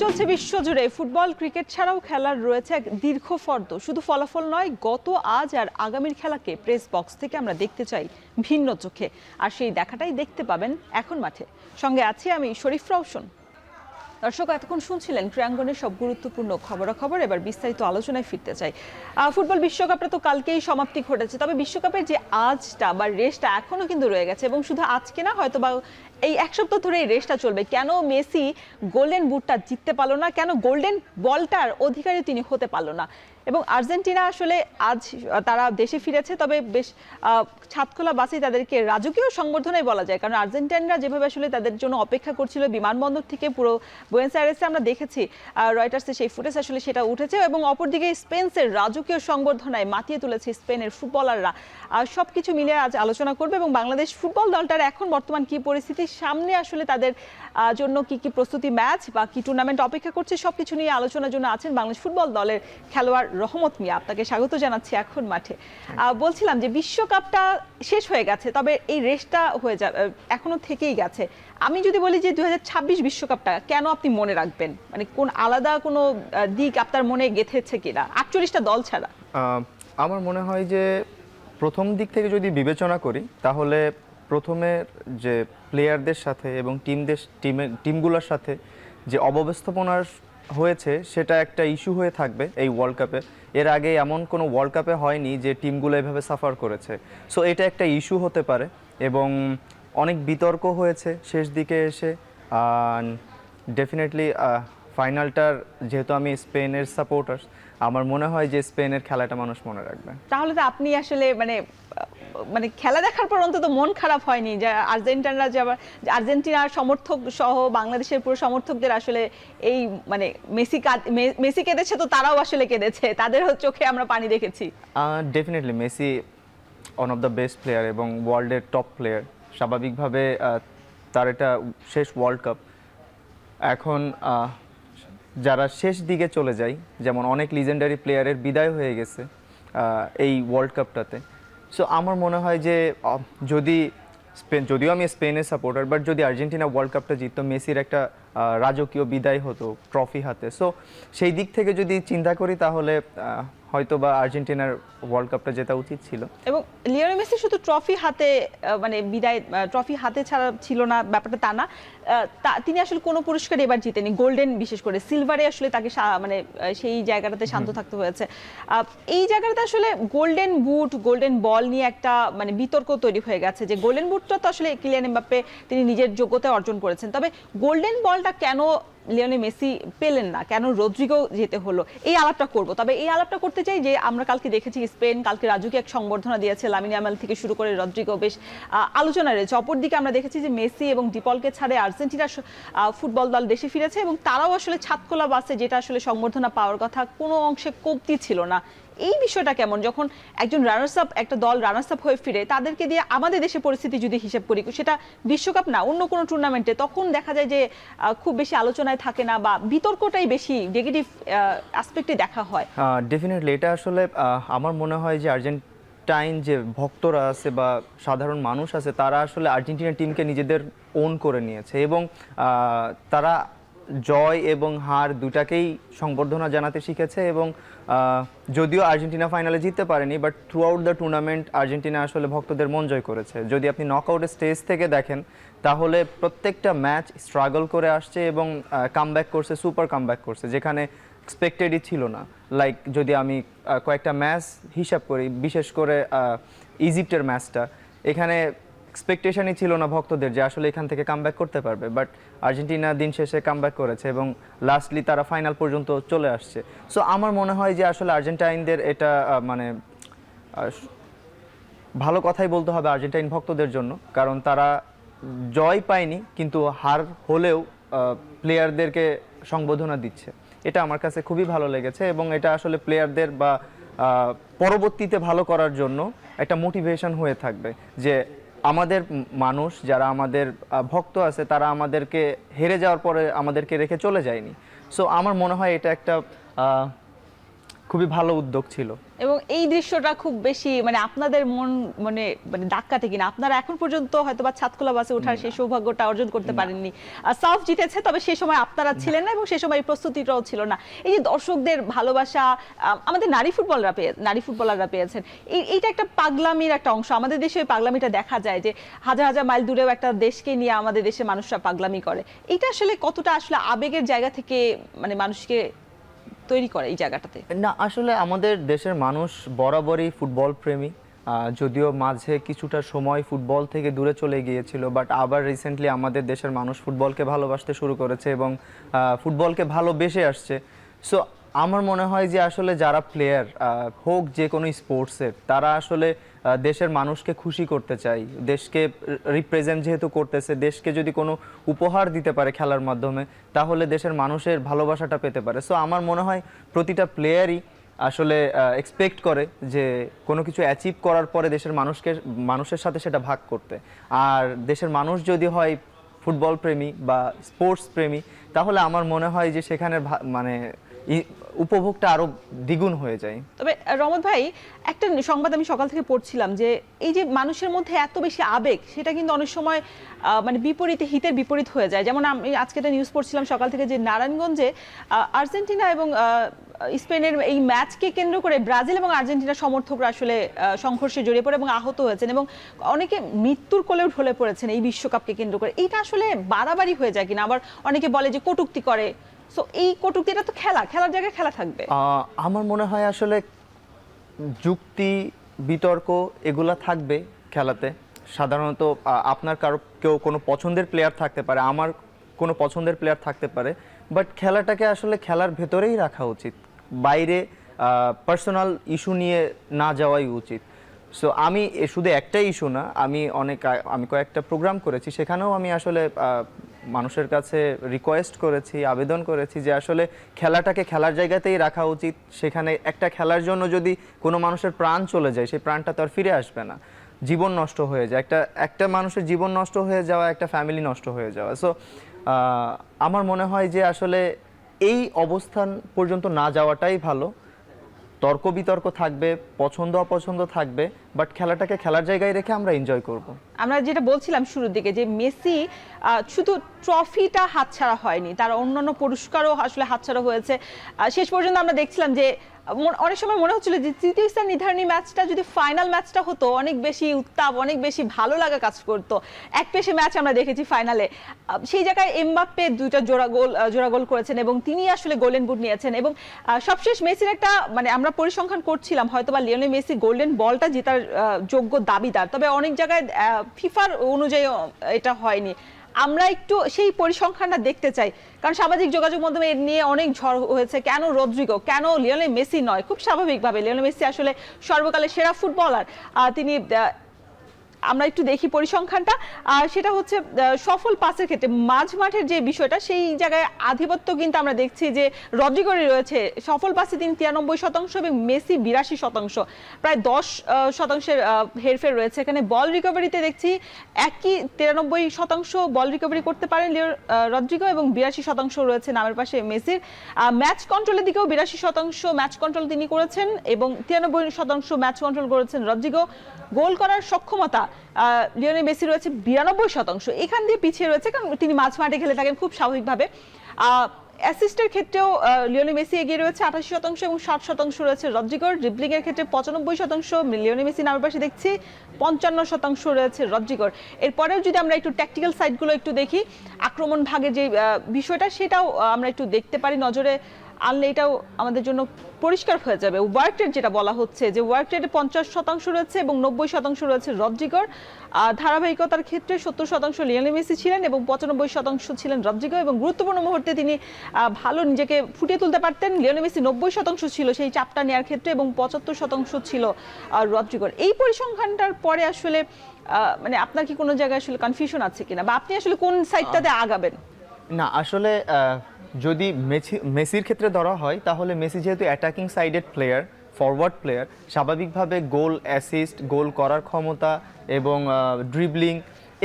চলছে বিশ্বজুড়ে football cricket ছাড়াও খেলার রয়েছে এক দীর্ঘ ফর্দ। শুধু ফলাফল নয়, গত আজ আর আগামীর খেলাকে প্রেস বক্স থেকে আমরা দেখতে চাই ভিন্ন চোখে, আর সেই দেখাটাই দেখতে পাবেন এখন মাঠে। সঙ্গে আছি আমি শরীফ রওশন। দর্শক, এতক্ষণ শুনছিলেন ক্রীড়াঙ্গনের সব গুরুত্বপূর্ণ খবরাখবর। এবার বিস্তারিত আলোচনায় ফিরতে চাই। ফুটবল বিশ্বকাপটা তো কালকেই সমাপ্তি ঘটেছে, তবে বিশ্বকাপের যে আজটা বা রেসটা এখনো কিন্তু রয়ে গেছে, এবং শুধু আজকে না, হয়তো বা এই এক সপ্তাহ ধরে এই রেসটা চলবে। কেন মেসি গোল্ডেন বুটটা জিততে পারলো না, কেন গোল্ডেন বলটার অধিকারী তিনি হতে পারলো না, এবং আর্জেন্টিনা আসলে আজ তারা দেশে ফিরেছে, তবে বেশ ছাদখোলা বাসেই তাদেরকে রাজকীয় সংবর্ধনাই বলা যায়। কারণ আর্জেন্টাইনরা যেভাবে আসলে তাদের জন্য অপেক্ষা করছিল বিমানবন্দর থেকে পুরো বুয়েনোস আইরেসে, আমরা দেখেছি রয়টার্সে সেই ফুটেজ আসলে সেটা উঠেছে, এবং অপরদিকে স্পেনের রাজকীয় সংবর্ধনায় মাতিয়ে তুলেছে স্পেনের ফুটবলাররা। সবকিছু মিলিয়ে আজ আলোচনা করবে, এবং বাংলাদেশ ফুটবল দলটার এখন বর্তমান কি পরিস্থিতি, সামনে আসলে তাদের জন্য কি কি প্রস্তুতি ম্যাচ বা কি টুর্নামেন্ট অপেক্ষা করছে, সবকিছু নিয়ে আলোচনার জন্য আছেন বাংলাদেশ ফুটবল দলের খেলোয়াড় রহমত মিয়া। আপনাকে স্বাগত জানাচ্ছি এখন মাঠে। বলছিলাম যে বিশ্বকাপটা শেষ হয়ে গেছে, তবে এই রেসটা হয়ে যাবে এখনো থেকেই গেছে। আমি যদি বলি যে 2026 বিশ্বকাপটা কেন আপনি মনে রাখবেন, মানে কোন আলাদা কোনো দিক আপনার মনে গেঁথেছে কিনা 48টা দল ছাড়া? আমার মনে হয় যে প্রথম দিক থেকে যদি বিবেচনা করি, তাহলে প্রথমে যে প্লেয়ারদের সাথে এবং টিমগুলোর সাথে যে অব্যবস্থাপনা হয়েছে, সেটা একটা ইস্যু হয়ে থাকবে এই ওয়ার্ল্ড কাপে। এর আগে এমন কোনো ওয়ার্ল্ড কাপে হয়নি যে টিমগুলো এভাবে সাফার করেছে। সো এটা একটা ইস্যু হতে পারে, এবং অনেক বিতর্ক হয়েছে শেষ দিকে এসে। ডেফিনেটলি ফাইনালটার, যেহেতু আমি স্পেনের সাপোর্টার, আমার মনে হয় যে স্পেনের খেলাটা মানুষ মনে রাখবে। তাহলে তো আপনি আসলে মানে খেলা দেখার পর অন্তত মন খারাপ হয়নি যে আর্জেন্টিনার সমর্থক সহ বাংলাদেশের পুরো সমর্থকদের আসলে এই মানে মেসি কেঁদেছে, তো তারাও আসলে কেঁদেছে, তাদের চোখে আমরা পানি দেখেছি। Definitely Messi one of the best player এবং ওয়ার্ল্ডের টপ প্লেয়ার। স্বাভাবিকভাবে তার এটা শেষ ওয়ার্ল্ড কাপ। এখন যারা শেষ দিকে চলে যায়, যেমন অনেক লিজেন্ডারি প্লেয়ারের বিদায় হয়ে গেছে এই ওয়ার্ল্ড কাপটাতে। সো আমার মনে হয় যে যদিও আমি স্পেনের সাপোর্টার, বাট যদি আর্জেন্টিনা ওয়ার্ল্ড কাপটা জিততো, মেসির একটা রাজকীয় বিদায় হতো ট্রফি হাতে। সো সেই দিক থেকে যদি চিন্তা করি, তাহলে হয়তো বা আর্জেন্টিনার ওয়ার্ল্ড কাপটা জেতা উচিত ছিল। এবং লিওনেল মেসি শুধু ট্রফি হাতে মানে বিদায় ট্রফি হাতে ছাড়া ছিল না, ব্যাপারটা তা না। তিনি আসলে কোনো পুরস্কার এবার জিতেনি, গোল্ডেন বিশেষ করে, সিলভারে আসলে তাকে মানে সেই জায়গাটাতে শান্ত থাকতে হয়েছে। এই জায়গাটাতে আসলে গোল্ডেন বুট, গোল্ডেন বল নিয়ে একটা মানে বিতর্ক তৈরি হয়ে গেছে, যে গোল্ডেন বুটটা তো আসলে কিলিয়ান এমবাপ্পে তিনি নিজের যোগ্যতায় অর্জন করেছেন, তবে গোল্ডেন বলটা কেন লিওনেল মেসি পেলেন না, কেন রদ্রিগো যেতে হলো, এই আলাপটা করব। তবে এই আলাপটা করতে চাই যে আমরা কালকে দেখেছি স্পেন কালকে রাজুকে এক সংবর্ধনা দিয়েছে, লামিন ইয়ামাল থেকে শুরু করে রদ্রিগো বেশ আলোচনা রয়েছে। অপরদিকে আমরা দেখেছি যে মেসি এবং ডিপলকে ছাড়ে আর্জেন্টিনার ফুটবল দল দেশে ফিরেছে, এবং তারাও আসলে ছাদখোলা বাসে, যেটা আসলে সংবর্ধনা পাওয়ার কথা, কোনো অংশে কমতি ছিল না। এই বিষয়টা কেমন, যখন একজন রানার্স আপ, একটা দল রানার্স আপ হয়ে ফিরে, তাদেরকে দিয়ে আমাদের দেশের পরিস্থিতি যদি হিসেব করি, সেটা বিশ্বকাপ না অন্য কোনো টুর্নামেন্টে, তখন দেখা যায় যে খুব বেশি আলোচনায় থাকে না, বা বিতর্কটাই বেশি নেগেটিভ অ্যাসপেক্টে দেখা হয়। ডেফিনেটলি এটা আসলে আমার মনে হয় যে আর্জেন্টাইন যে ভক্তরা আছে বা সাধারণ মানুষ আছে, তারা আসলে আর্জেন্টিনা টিমকে নিজেদের ওন করে নিয়েছে, এবং তারা জয় এবং হার দুটাকেই সংবর্ধনা জানাতে শিখেছে। এবং যদিও আর্জেন্টিনা ফাইনালে জিততে পারেনি, but through out the tournament Argentina আসলে ভক্তদের মন জয় করেছে। যদি আপনি নকআউটের স্টেজ থেকে দেখেন, তাহলে প্রত্যেকটা ম্যাচ স্ট্রাগল করে আসছে এবং কামব্যাক করছে, সুপার কামব্যাক করছে, যেখানে এক্সপেক্টেডই ছিল না। লাইক যদি আমি কয়েকটা ম্যাচ হিসাব করি, বিশেষ করে ইজিপ্টের ম্যাচটা, এখানে এক্সপেকটেশনই ছিল না ভক্তদের যে আসলে এখান থেকে কামব্যাক করতে পারবে, বাট আর্জেন্টিনা দিন শেষে কামব্যাক করেছে এবং লাস্টলি তারা ফাইনাল পর্যন্ত চলে আসছে। সো আমার মনে হয় যে আসলে আর্জেন্টাইনদের এটা মানে ভালো কথাই বলতে হবে আর্জেন্টাইন ভক্তদের জন্য, কারণ তারা জয় পায়নি, কিন্তু হার হলেও প্লেয়ারদেরকে সংবর্ধনা দিচ্ছে। এটা আমার কাছে খুবই ভালো লেগেছে, এবং এটা আসলে প্লেয়ারদের বা পরবর্তীতে ভালো করার জন্য একটা মোটিভেশন হয়ে থাকবে, যে আমাদের মানুষ যারা আমাদের ভক্ত আছে, তারা আমাদেরকে হেরে যাওয়ার পরে আমাদেরকে রেখে চলে যায়নি। সো আমার মনে হয় এটা একটা খুবই ভালো উদ্যোগ ছিল। এবং এই দৃশ্যটা খুব বেশি মানে আপনাদের মন মানে মানে ধাক্কাতে কিনা, আপনারা এখন পর্যন্ত হয়তো বা ছাদখোলা বাসে ওঠার সেই সৌভাগ্যটা অর্জন করতে পারেননি। সাউথ জিতেছে, তবে সেই সময় আপনারা ছিলেন না এবং সেই সময় এই প্রস্তুতিটাও ছিল না। এই যে দর্শকদের ভালোবাসা আমাদের নারী ফুটবলাররা পেয়েছেন, এইটা একটা পাগলামির একটা অংশ। আমাদের দেশে ওই পাগলামিটা দেখা যায় যে হাজার হাজার মাইল দূরেও একটা দেশকে নিয়ে আমাদের দেশের মানুষরা পাগলামি করে। এটা আসলে কতটা আসলে আবেগের জায়গা থেকে মানে মানুষকে তৈরি করে এই জায়গাটাতে? না, আসলে আমাদের দেশের মানুষ বরাবরই ফুটবল প্রেমী। যদিও মাঝে কিছুটা সময় ফুটবল থেকে দূরে চলে গিয়েছিল, বাট আবার রিসেন্টলি আমাদের দেশের মানুষ ফুটবলকে ভালোবাসতে শুরু করেছে এবং ফুটবলকে ভালোবেসে আসছে। সো আমার মনে হয় যে আসলে যারা প্লেয়ার হোক যে কোনো স্পোর্টসের, তারা আসলে দেশের মানুষকে খুশি করতে চায়, দেশকে রিপ্রেজেন্ট যেহেতু করতেছে, দেশকে যদি কোনো উপহার দিতে পারে খেলার মাধ্যমে, তাহলে দেশের মানুষের ভালোবাসাটা পেতে পারে। সো আমার মনে হয় প্রতিটা প্লেয়ারই আসলে এক্সপেক্ট করে যে কোনো কিছু অ্যাচিভ করার পরে দেশের মানুষের সাথে সেটা ভাগ করতে। আর দেশের মানুষ যদি হয় ফুটবল প্রেমী বা স্পোর্টস প্রেমী, তাহলে আমার মনে হয় যে সেখানে মানে উপভোগটা আরো দ্বিগুণ হয়ে যায়। তবে রমত ভাই, একটা সংবাদ আমি সকাল থেকে পড়ছিলাম যে এই যে মানুষের মধ্যে এত বেশি আবেগ, সেটা কিন্তু অনেক সময় মানে হিতের বিপরীত হয়ে যায়। যেমন আমি আজকে একটা নিউজ পড়ছিলাম সকাল থেকে যে নারায়ণগঞ্জে আর্জেন্টিনা এবং স্পেনের এই ম্যাচকে কেন্দ্র করে ব্রাজিল এবং আর্জেন্টিনার সমর্থকরা আসলে সংঘর্ষে জড়িয়ে পড়ে এবং আহত হয়েছেন এবং অনেকে মৃত্যুর কোলেও ঢলে পড়েছেন এই বিশ্বকাপকে কেন্দ্র করে। এইটা আসলে বাড়াবাড়ি হয়ে যায় কিনা? আবার অনেকে বলে যে কটূক্তি করে। সো এই কটূক্তিটা তো খেলার জায়গায় খেলা থাকবে। আমার মনে হয় আসলে যুক্তি বিতর্ক এগুলা থাকবে খেলাতে। সাধারণত আপনার কেউ কোনো পছন্দের প্লেয়ার থাকতে পারে, আমার কোনো পছন্দের প্লেয়ার থাকতে পারে, বাট খেলাটাকে আসলে খেলার ভেতরেই রাখা উচিত, বাইরে পার্সোনাল ইস্যু নিয়ে না যাওয়াই উচিত। সো আমি শুধু একটাই ইস্যু না, আমি কয়েকটা প্রোগ্রাম করেছি, সেখানেও আমি আসলে মানুষের কাছে রিকোয়েস্ট করেছি, আবেদন করেছি যে আসলে খেলাটাকে খেলার জায়গাতেই রাখা উচিত। সেখানে একটা খেলার জন্য যদি কোনো মানুষের প্রাণ চলে যায়, সেই প্রাণটা তো আর ফিরে আসবে না, জীবন নষ্ট হয়ে যায়, একটা মানুষের জীবন নষ্ট হয়ে যাওয়া, একটা ফ্যামিলি নষ্ট হয়ে যাওয়া। সো আমার মনে হয় যে আসলে এই অবস্থান পর্যন্ত না যাওয়াটাই ভালো। তর্ক বিতর্ক থাকবে, পছন্দ অপছন্দ থাকবে, বাট খেলাটাকে খেলার জায়গায় রেখে আমরা এনজয় করব। আমরা যেটা বলছিলাম শুরুর দিকে যে মেসি শুধু ট্রফিটা হাতছাড়া হয়নি, তার অন্যান্য পুরস্কারও আসলে হাতছাড়া হয়েছে। শেষ পর্যন্ত আমরা দেখছিলাম যে অনেক সময় মনে হচ্ছিল যে তৃতীয় স্থান নির্ধারণী ম্যাচটা যদি ফাইনাল ম্যাচটা হতো, অনেক বেশি উত্তাপ, অনেক বেশি ভালো লাগা কাজ করতো। এক পেশে ম্যাচ আমরা দেখেছি ফাইনালে, সেই জায়গায় এমবাপ্পে দুইটা জোড়া গোল করেছেন এবং তিনি আসলে গোল্ডেন বুট নিয়েছেন। এবং সবশেষ মেসির একটা মানে আমরা পরিসংখ্যান করছিলাম, হয়তোবা লিওনেল মেসি গোল্ডেন বলটা জেতার যোগ্য দাবিদার, তবে অনেক জায়গায় ফিফার অনুযায়ী এটা হয়নি। আমরা একটু সেই পরিসংখ্যানটা দেখতে চাই, কারণ সামাজিক যোগাযোগ মাধ্যমে এর নিয়ে অনেক ঝড় হয়েছে। কেন রদ্রিগো, কেন লিওনেল মেসি নয়? খুব স্বাভাবিকভাবে লিওনেল মেসি আসলে সর্বকালের সেরা ফুটবলার। তিনি আমরা একটু দেখি পরিসংখ্যানটা, আর সেটা হচ্ছে সফল পাসের ক্ষেত্রে মাঝ মাঠের যে বিষয়টা, সেই জায়গায় আধিপত্য কিন্তু আমরা দেখছি যে রদ্রিগোরই রয়েছে। সফল পাসে তিনি 93% এবং মেসি 82%, প্রায় 10% হেরফের রয়েছে এখানে। বল রিকভারিতে দেখছি একই 93% বল রিকভারি করতে পারেন রদ্রিগো এবং 82% রয়েছে নামের পাশে মেসির। ম্যাচ কন্ট্রোলের দিকেও 82% ম্যাচ কন্ট্রোল তিনি করেছেন এবং 93% ম্যাচ কন্ট্রোল করেছেন রদ্রিগো। গোল করার সক্ষমতা লিওনেল মেসি রয়েছে 92%, এখান দিয়ে পিছিয়ে রয়েছে কারণ তিনি মাঝ মাঠে খেলে থাকেন খুব স্বাভাবিকভাবে। অ্যাসিস্টের ক্ষেত্রেও লিওনেল মেসি এগিয়ে রয়েছে 88% এবং 60% রয়েছে রদ্রিগোর। ড্রিবলিং এর ক্ষেত্রে 95% লিওনেল মেসি নামের পাশে দেখছি, 55% রয়েছে রদ্রিগোর। এরপরেও যদি আমরা একটু ট্যাকটিক্যাল সাইডগুলো একটু দেখি, আক্রমণ ভাগের যে বিষয়টা সেটাও আমরা একটু দেখতে পারি, নজরে আনলে এটাও আমাদের জন্য পরিষ্কার হয়ে যাবে। ওয়ার্ক রেট যেটা বলা হচ্ছে যে ওয়ার্ক রেটে 50% রয়েছে এবং 90% রয়েছে রদ্রিগোর। ধারাবাহিকতার ক্ষেত্রে 70% লিওনেল মেসি ছিলেন এবং 95% ছিলেন রদ্রিগো, এবং গুরুত্বপূর্ণ মুহূর্তে তিনি ভালো নিজেকে ফুটিয়ে তুলতে পারতেন। লিওনেল মেসি 90% ছিল সেই চাপটা নেওয়ার ক্ষেত্রে এবং 75% ছিল রদ্রিগোর। এই পরিসংখ্যানটার পরে আসলে মানে আপনার কি কোনো জায়গায় আসলে কনফিউশন আছে কিনা, বা আপনি আসলে কোন সাইডটাতে আগাবেন? না, আসলে যদি মেসির ক্ষেত্রে ধরা হয়, তাহলে মেসি যেহেতু attacking sided player, forward player, স্বাভাবিকভাবে গোল, অ্যাসিস্ট, গোল করার ক্ষমতা এবং ড্রিবলিং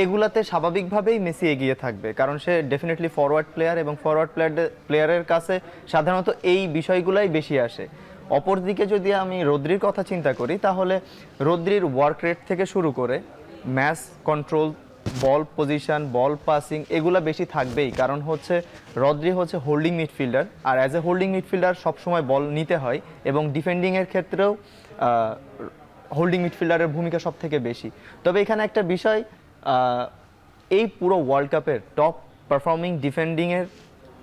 এগুলাতে স্বাভাবিকভাবেই মেসি এগিয়ে থাকবে, কারণ সে ডেফিনেটলি ফরওয়ার্ড প্লেয়ার এবং ফরওয়ার্ড প্লেয়ারের কাছে সাধারণত এই বিষয়গুলাই বেশি আসে। অপরদিকে যদি আমি রদ্রির কথা চিন্তা করি তাহলে রদ্রির ওয়ার্ক রেট থেকে শুরু করে match control, ball possession, ball passing এগুলা বেশি থাকবেই, কারণ হচ্ছে রদ্রি হচ্ছে হোল্ডিং মিডফিল্ডার, আর অ্যাজ এ হোল্ডিং মিডফিল্ডার সবসময় বল নিতে হয় এবং ডিফেন্ডিংয়ের ক্ষেত্রেও হোল্ডিং মিডফিল্ডারের ভূমিকা সব থেকে বেশি। তবে এখানে একটা বিষয়, এই পুরো ওয়ার্ল্ড কাপের টপ পারফর্মিং ডিফেন্ডিংয়ের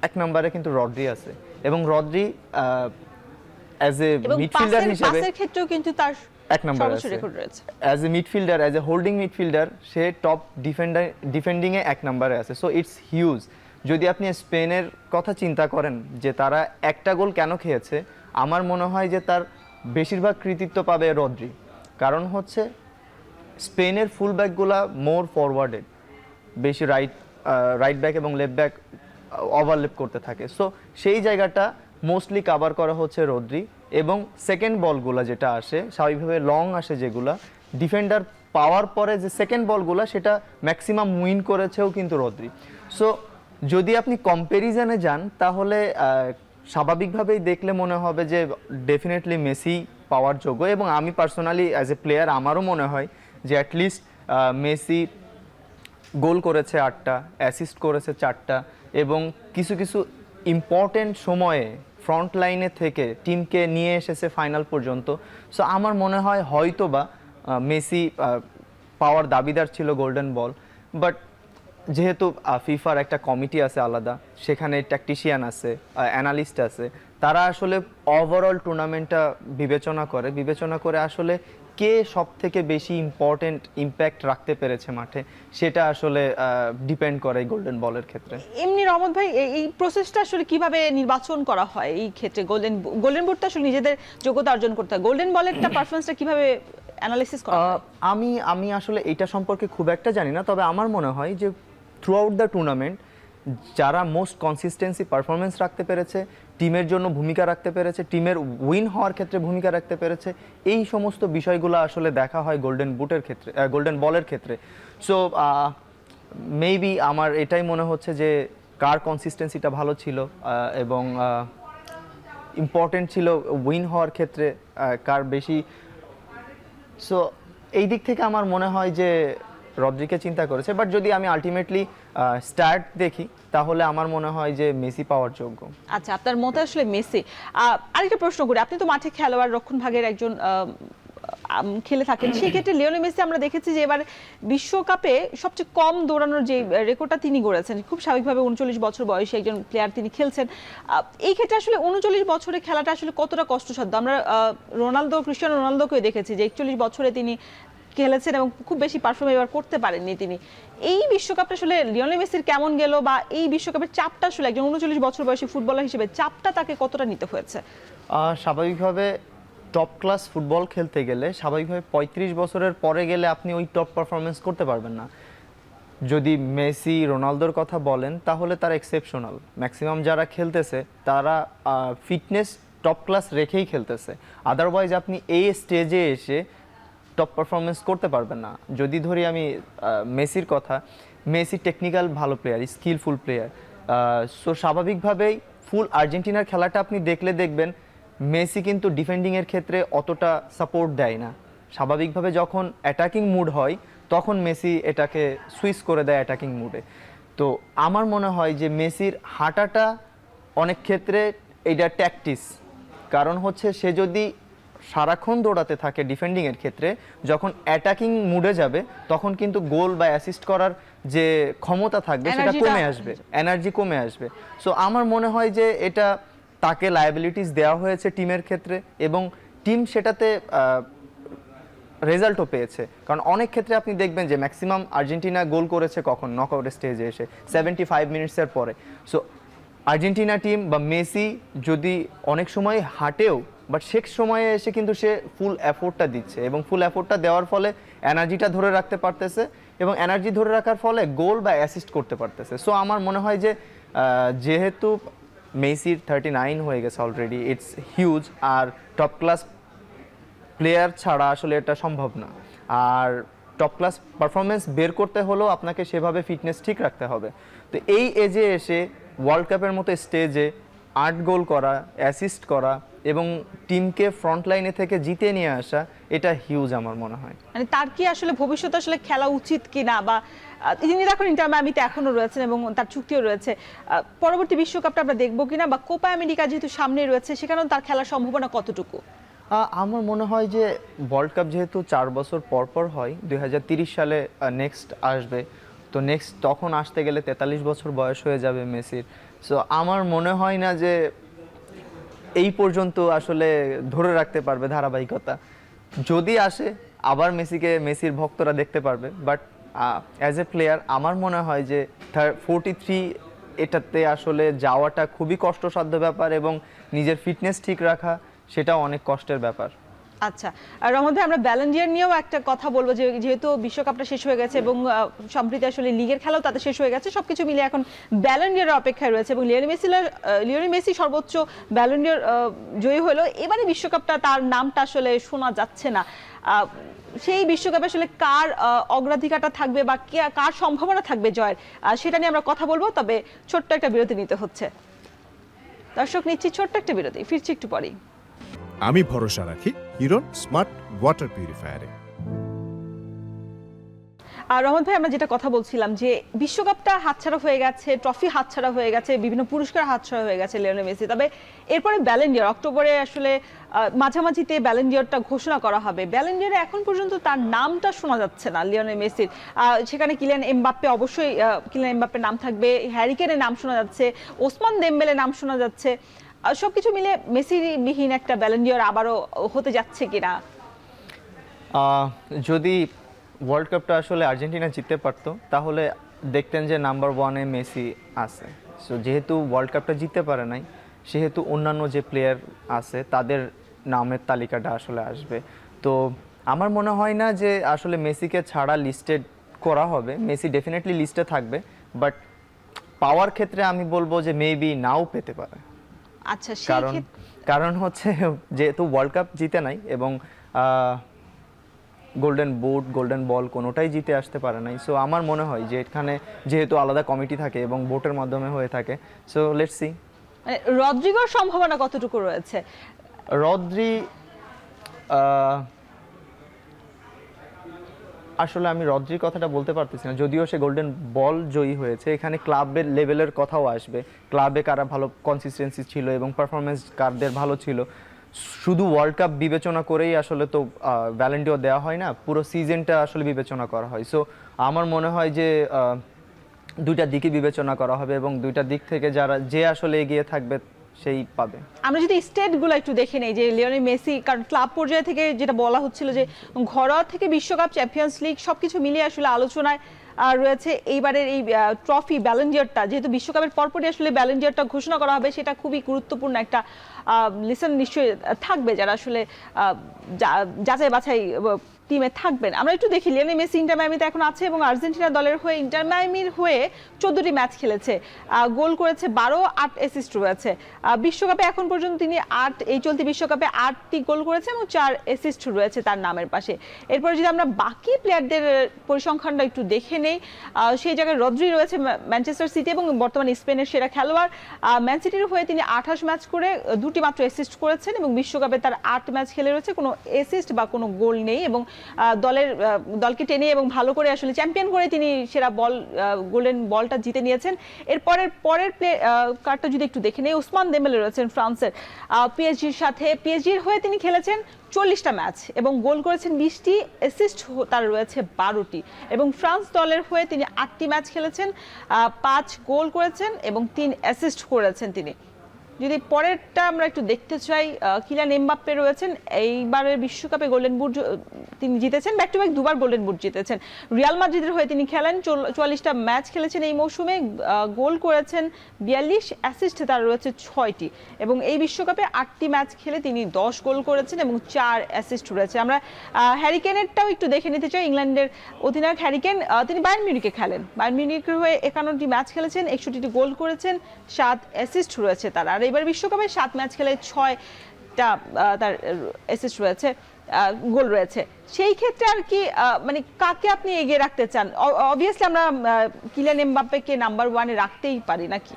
এক নম্বরে কিন্তু রদ্রি আছে, এবং রদ্রি অ্যাজ এ এবং মিডফিল্ডার হিসেবে পাসের ক্ষেত্রেও কিন্তু তার এক নম্বরে সর্বোচ্চ আছে। রেকর্ড রয়েছে। As a midfielder, as a holding midfielder সে টপ ডিফেন্ডিংয়ে এক নম্বরে আছে। So it's huge. যদি আপনি স্পেনের কথা চিন্তা করেন যে তারা একটা গোল কেন খেয়েছে, আমার মনে হয় যে তার বেশিরভাগ কৃতিত্ব পাবে রদ্রি। কারণ হচ্ছে স্পেনের ফুল ব্যাকগুলা মোর ফরওয়ার্ডেড, বেশি রাইট ব্যাক এবং লেফট ব্যাক ওভারল্যাপ করতে থাকে। সো সেই জায়গাটা মোস্টলি কাভার করা হচ্ছে রদ্রি, এবং সেকেন্ড বলগুলো যেটা আসে স্বাভাবিকভাবে লং আসে, যেগুলা ডিফেন্ডার পাওয়ার পরে যে সেকেন্ড বলগুলো সেটা ম্যাক্সিমাম উইন করেছেও কিন্তু রদ্রি। সো যদি আপনি কম্প্যারিজনে যান তাহলে স্বাভাবিকভাবেই দেখলে মনে হবে যে ডেফিনেটলি মেসি পাওয়ার যোগ্য, এবং আমি পার্সোনালি অ্যাজ এ প্লেয়ার আমারও মনে হয় যে অ্যাটলিস্ট মেসি গোল করেছে 8টা, অ্যাসিস্ট করেছে 4টা, এবং কিছু কিছু ইম্পর্টেন্ট সময়ে ফ্রন্ট লাইনে থেকে টিমকে নিয়ে এসেছে ফাইনাল পর্যন্ত। সো আমার মনে হয় হয়তোবা মেসি পাওয়ার দাবিদার ছিল গোল্ডেন বল, বাট যেহেতু ফিফার একটা কমিটি আছে আলাদা, সেখানে ট্যাকটিশিয়ান আছে, অ্যানালিস্ট আছে, তারা আসলে ওভারঅল টুর্নামেন্টটা বিবেচনা করে আসলে কে সব থেকে বেশি ইম্পর্টেন্ট ইম্প্যাক্ট রাখতে পেরেছে মাঠে, সেটা আসলে ডিপেন্ড করে গোল্ডেন বলের ক্ষেত্রে। এমনি রহমত ভাই, এই প্রসেসটা আসলে কিভাবে নির্বাচন করা হয় এই ক্ষেত্রে? গোল্ডেন বুটটা আসলে নিজেদের যোগ্যতা অর্জন করতে হয়, গোল্ডেন বলেরটা পারফরম্যান্সটা কিভাবে অ্যানালাইসিস করা হয়? আমি আসলে এটা সম্পর্কে খুব একটা জানি না, তবে আমার মনে হয় যে থ্রু আউট দ্য টুর্নামেন্ট যারা মোস্ট কনসিস্টেন্সি পারফরমেন্স রাখতে পেরেছে, টিমের জন্য ভূমিকা রাখতে পেরেছে, টিমের উইন হওয়ার ক্ষেত্রে ভূমিকা রাখতে পেরেছে, এই সমস্ত বিষয়গুলো আসলে দেখা হয় গোল্ডেন বুটের ক্ষেত্রে, গোল্ডেন বলের ক্ষেত্রে। সো মেবি আমার এটাই মনে হচ্ছে যে কার কনসিস্টেন্সিটা ভালো ছিল এবং ইম্পর্টেন্ট ছিল উইন হওয়ার ক্ষেত্রে কার বেশি। সো এই দিক থেকে আমার মনে হয় যে রদ্রিকে চিন্তা করেছে, বাট যদি আমি আলটিমেটলি স্টার্ট দেখি তাহলে আমার মনে হয় যে মেসি পাওয়ার যোগ্য। আচ্ছা, আপনার মতে আসলে মেসি। আরেকটা প্রশ্ন করি, আপনি তো মাঠে খেলোয়াড়, রক্ষণ ভাগের একজন খেলে থাকেন, সেই ক্ষেত্রে লিওনেল মেসি আমরা দেখেছি যে এবার বিশ্বকাপে সবচেয়ে কম দৌড়ানোর যে রেকর্ডটা তিনি গড়েছেন, খুব স্বাভাবিকভাবে 39 বছর বয়সী একজন প্লেয়ার তিনি খেলছেন। এই ক্ষেত্রে আসলে 39 বছরে খেলাটা আসলে কতটা কষ্টসাধ্য? আমরা ক্রিস্টিয়ানো রোনালদোকে দেখেছি যে 41 বছরে তিনি খেলেছেন এবং খুব বেশি পারফর্ম এবার করতে পারেননি তিনি। এই বিশ্বকাপটা আসলে লিওনেল মেসির কেমন গেল, বা এই বিশ্বকাপের চাপটা আসলে একজন 39 বছর বয়সী ফুটবলার হিসেবে চাপটা তাকে কতটা নিতে হয়েছে? স্বাভাবিকভাবে টপ ক্লাস ফুটবল খেলতে গেলে স্বাভাবিকভাবে 35 বছরের পরে গেলে আপনি ওই টপ পারফরমেন্স করতে পারবেন না। যদি মেসি রোনালদোর কথা বলেন তাহলে তারা এক্সেপশনাল, ম্যাক্সিমাম যারা খেলতেছে তারা ফিটনেস টপ ক্লাস রেখেই খেলতেছে, আদারওয়াইজ আপনি এই স্টেজে এসে টপ পারফরমেন্স করতে পারবেন না। যদি ধরি আমি মেসির কথা, মেসি টেকনিক্যাল ভালো প্লেয়ার, স্কিলফুল প্লেয়ার। সো স্বাভাবিকভাবেই ফুল আর্জেন্টিনার খেলাটা আপনি দেখবেন মেসি কিন্তু ডিফেন্ডিংয়ের ক্ষেত্রে অতটা সাপোর্ট দেয় না। স্বাভাবিকভাবে যখন অ্যাটাকিং মুড হয় তখন মেসি এটাকে সুইচ করে দেয় অ্যাটাকিং মুডে। তো আমার মনে হয় যে মেসির হাঁটাটা অনেক ক্ষেত্রে এইটা ট্যাকটিস, কারণ হচ্ছে সে যদি সারাক্ষণ দৌড়াতে থাকে ডিফেন্ডিংয়ের ক্ষেত্রে, যখন অ্যাটাকিং মুডে যাবে তখন কিন্তু গোল বা অ্যাসিস্ট করার যে ক্ষমতা থাকবে সেটা কমে আসবে, এনার্জি কমে আসবে। সো আমার মনে হয় যে এটা তাকে লায়াবিলিটিস দেওয়া হয়েছে টিমের ক্ষেত্রে, এবং টিম সেটাতে রেজাল্টও পেয়েছে। কারণ অনেক ক্ষেত্রে আপনি দেখবেন যে ম্যাক্সিমাম আর্জেন্টিনা গোল করেছে কখন, নকআউট স্টেজে এসে 75 মিনিটসের পরে। সো আর্জেন্টিনা টিম বা মেসি যদি অনেক সময় হাঁটেও, বাট শেষ সময়ে এসে কিন্তু সে ফুল এফোর্টটা দিচ্ছে, এবং ফুল এফোর্টটা দেওয়ার ফলে এনার্জিটা ধরে রাখতে পারতেছে, এবং এনার্জি ধরে রাখার ফলে গোল বা অ্যাসিস্ট করতে পারতেছে। সো আমার মনে হয় যে যেহেতু মেসির 39 হয়ে গেছে অলরেডি, ইটস হিউজ, আর টপ ক্লাস প্লেয়ার ছাড়া আসলে এটা সম্ভব না। আর টপ ক্লাস পারফরমেন্স বের করতে হলেও আপনাকে সেভাবে ফিটনেস ঠিক রাখতে হবে। তো এই এজে এসে ওয়ার্ল্ড কাপের মতো স্টেজে 8 গোল করা, অ্যাসিস্ট করা, এবং টিমকে ফ্রন্ট লাইনে থেকে জিতে নিয়ে আসা, এটা হিউজ আমার মনে হয়। মানে তার কি আসলে ভবিষ্যতে আসলে খেলা উচিত কিনা, বা তিনি এখন ইন্টার মায়ামিতে এখনো রয়েছেন এবং তার চুক্তিও রয়েছে, পরবর্তী বিশ্বকাপটা আমরা দেখবো কিনা, বা কোপা আমেরিকা যেহেতু সামনে রয়েছে সেখানেও তার খেলার সম্ভাবনা কতটুকু? আমার মনে হয় যে ওয়ার্ল্ড কাপ যেহেতু 4 বছর পর পর হয়, 2030 সালে নেক্সট আসবে, তো নেক্সট তখন আসতে গেলে 43 বছর বয়স হয়ে যাবে মেসির। সো আমার মনে হয় না যে এই পর্যন্ত আসলে ধরে রাখতে পারবে ধারাবাহিকতা। যদি আসে আবার মেসির ভক্তরা দেখতে পারবে, বাট অ্যাজ এ প্লেয়ার আমার মনে হয় যে 43 এটাতে আসলে যাওয়াটা খুবই কষ্টসাধ্য ব্যাপার, এবং নিজের ফিটনেস ঠিক রাখা সেটাও অনেক কষ্টের ব্যাপার। আচ্ছা, আর রহমান ভাই, আমরা ব্যালেন্ডিয়ার নিয়েও একটা কথা বলবো, যে যেহেতু বিশ্বকাপটা শেষ হয়ে গেছে এবং সম্প্রতি আসলে লিগের খেলাও তাতে শেষ হয়ে গেছে, সবকিছু মিলে এখন ব্যালেন্ডিয়ারের অপেক্ষায় রয়েছে এবং লিওনেল মেসি সর্বোচ্চ ব্যালেন্ডিয়ার জয়ী হলো। এবারে বিশ্বকাপটা তার নামটা আসলে শোনা যাচ্ছে না। সেই বিশ্বকাপে আসলে কার অগ্রাধিকারটা থাকবে বা কার সম্ভাবনা থাকবে জয়ের, সেটা নিয়ে আমরা কথা বলবো, তবে ছোট্ট একটা বিরতি নিতে হচ্ছে। দর্শক, নিচ্ছি ছোট্ট একটা বিরতি, ফিরছি একটু পরেই। আমি ভরসা রাখি হিরন স্মার্ট ওয়াটার পিউরিফায়ারে। আর রহমত ভাই, আমরা যেটা কথা বলছিলাম যে বিশ্বকাপটা হাতছাড়া হয়ে গেছে, ট্রফি হাতছাড়া হয়ে গেছে, বিভিন্ন পুরস্কার হাতছাড়া হয়ে গেছে লিওনেল মেসি। তবে এরপরে ব্যালেন্ডিয়ার অক্টোবরে আসলে মাঝামাঝিতে ব্যালেন্ডিয়ারটা ঘোষণা করা হবে। ব্যালেন্ডিয়ারে এখন পর্যন্ত তার নামটা শোনা যাচ্ছে না লিওনেল মেসির। সেখানে কিলিয়ান এমবাপ্পে, অবশ্যই কিলিয়ান এমবাপ্পের নাম থাকবে, হ্যারি কেনের নাম শোনা যাচ্ছে, ওসমান দেমবেলের নাম শোনা যাচ্ছে। সবকিছু মিলে মেসি বিহীন একটা ব্যালেন্ডিয়ার আবারও হতে যাচ্ছে কিনা? যদি ওয়ার্ল্ড কাপটা আসলে আর্জেন্টিনা জিততে পারতো তাহলে দেখতেন যে নাম্বার 1-এ মেসি আছে। সো যেহেতু ওয়ার্ল্ড কাপটা জিততে পারে নাই, সেহেতু অন্যান্য যে প্লেয়ার আছে তাদের নামের তালিকাটা আসলে আসবে। তো আমার মনে হয় না যে আসলে মেসিকে ছাড়া লিস্টেড করা হবে। মেসি ডেফিনেটলি লিস্টে থাকবে, বাট পাওয়ার ক্ষেত্রে আমি বলবো যে মেবি নাও পেতে পারে। আচ্ছা, কারণ হচ্ছে যেহেতু ওয়ার্ল্ড কাপ জিতে নাই এবং গোল্ডেন বুট, গোল্ডেন বল কোনোটাই জিতে আসতে পারে নাই। সো আমার মনে হয় যে এখানে যেহেতু আলাদা কমিটি থাকে এবং ভোটের মাধ্যমে হয়ে থাকে, সো লেটস সি। রদ্রিগোর সম্ভাবনা কতটুকু রয়েছে? রদ্রি আসলে আমি রদ্রির কথাটা বলতে পারতেছি না, যদিও সে গোল্ডেন বল জয়ী হয়েছে। এখানে ক্লাবের লেভেলের কথাও আসবে, ক্লাবে কারা ভালো কনসিস্টেন্সি ছিল এবং পারফরমেন্স কারদের ভালো ছিল। শুধু ওয়ার্ল্ড কাপ বিবেচনা করেই আসলে তো ব্যালেন্ডিয়র দেওয়া হয় না, পুরো সিজনটা আসলে বিবেচনা করা হয়। সো আমার মনে হয় যে দুইটা দিকে বিবেচনা করা হবে এবং দুইটা দিক থেকে যে আসলে এগিয়ে থাকবে সেই পাবে। আমরা যদি স্টেটগুলো একটু দেখে নেই, যে লিওনেল মেসি, কারণ ক্লাব পর্যায়ে থেকে যেটা বলা হচ্ছিল যে ঘরোয়া থেকে বিশ্বকাপ, চ্যাম্পিয়ন্স লিগ সবকিছু মিলিয়ে আসলে আলোচনায় রয়েছে এইবারের এই ট্রফি ব্যালেন্ডিয়ারটা, যেহেতু বিশ্বকাপের পরপরই আসলে ব্যালেন্ডিয়ারটা ঘোষণা করা হবে, সেটা খুবই গুরুত্বপূর্ণ একটা লিসন নিশ্চয়ই থাকবে যারা আসলে যাচাই বাছাই টিমে থাকবেন। আমরা একটু দেখি, লিওনেল মেসি ইন্টার মায়ামিতে এখন আছে এবং আর্জেন্টিনা দলের হয়ে ইন্টার মায়ামির হয়ে 14টি ম্যাচ খেলেছে, গোল করেছে 12, 8 অ্যাসিস্ট রয়েছে। বিশ্বকাপে এখন পর্যন্ত তিনি এই চলতি বিশ্বকাপে 8টি গোল করেছে এবং 4 অ্যাসিস্ট রয়েছে তার নামের পাশে। এরপর যদি আমরা বাকি প্লেয়ারদের পরিসংখ্যানটা একটু দেখে নেই, সেই জায়গায় রদ্রি রয়েছে ম্যানচেস্টার সিটি এবং বর্তমানে স্পেনের সেরা খেলোয়াড়। ম্যান সিটির হয়ে তিনি 28 ম্যাচ করে 2টি মাত্র অ্যাসিস্ট করেছেন এবং বিশ্বকাপে তার 8 ম্যাচ খেলে রয়েছে, কোনো অ্যাসিস্ট বা কোনো গোল নেই এবং দলকে টেনে এবং ভালো করে আসলে চ্যাম্পিয়ন করে তিনি সেরা গোল্ডেন বলটা জিতে নিয়েছেন। পরের প্লে কার্ডটা যদি একটু দেখে নেই, ওসমান দেমবেলে রয়েছেন ফ্রান্সের, পিএসজির হয়ে তিনি খেলেছেন 40টা ম্যাচ এবং গোল করেছেন 20টি, অ্যাসিস্ট তার রয়েছে 12টি এবং ফ্রান্স দলের হয়ে তিনি 8টি ম্যাচ খেলেছেন, 5 গোল করেছেন এবং 3 অ্যাসিস্ট করেছেন তিনি। যদি পরেরটা আমরা একটু দেখতে চাই, কিলিয়ান এমবাপ্পে রয়েছেন, এইবারের বিশ্বকাপে গোল্ডেন বুট তিনি জিতেছেন, ব্যাক টু ব্যাক দুবার গোল্ডেন বুট জিতেছেন। রিয়াল মাদ্রিদের হয়ে তিনি খেলেন, 44টা ম্যাচ খেলেছেন এই মৌসুমে, গোল করেছেন 42, অ্যাসিস্ট তার রয়েছে 6টি এবং এই বিশ্বকাপে 8টি ম্যাচ খেলে তিনি 10 গোল করেছেন এবং 4 অ্যাসিস্ট রয়েছে। আমরা হ্যারি কেনেরটাও একটু দেখে নিতে চাই। ইংল্যান্ডের অধিনায়ক হ্যারি কেন, তিনি বায়ার্ন মিউনিখে খেলেন, বায়ার্ন মিউনিখের হয়ে 51টি ম্যাচ খেলেছেন, 61টি গোল করেছেন, 7 অ্যাসিস্ট রয়েছে তার। আর এবার বিশ্বকাপে 7 ম্যাচ খেলে 6টা তার অ্যাসিস্ট রয়েছে, গোল রয়েছে। সেই ক্ষেত্রে আর কি মানে কাকে আপনি এগিয়ে রাখতে চান? অবভিয়াসলি আমরা কিলিয়ান এমবাপ্পেকে নাম্বার 1-এ রাখতেই পারি নাকি?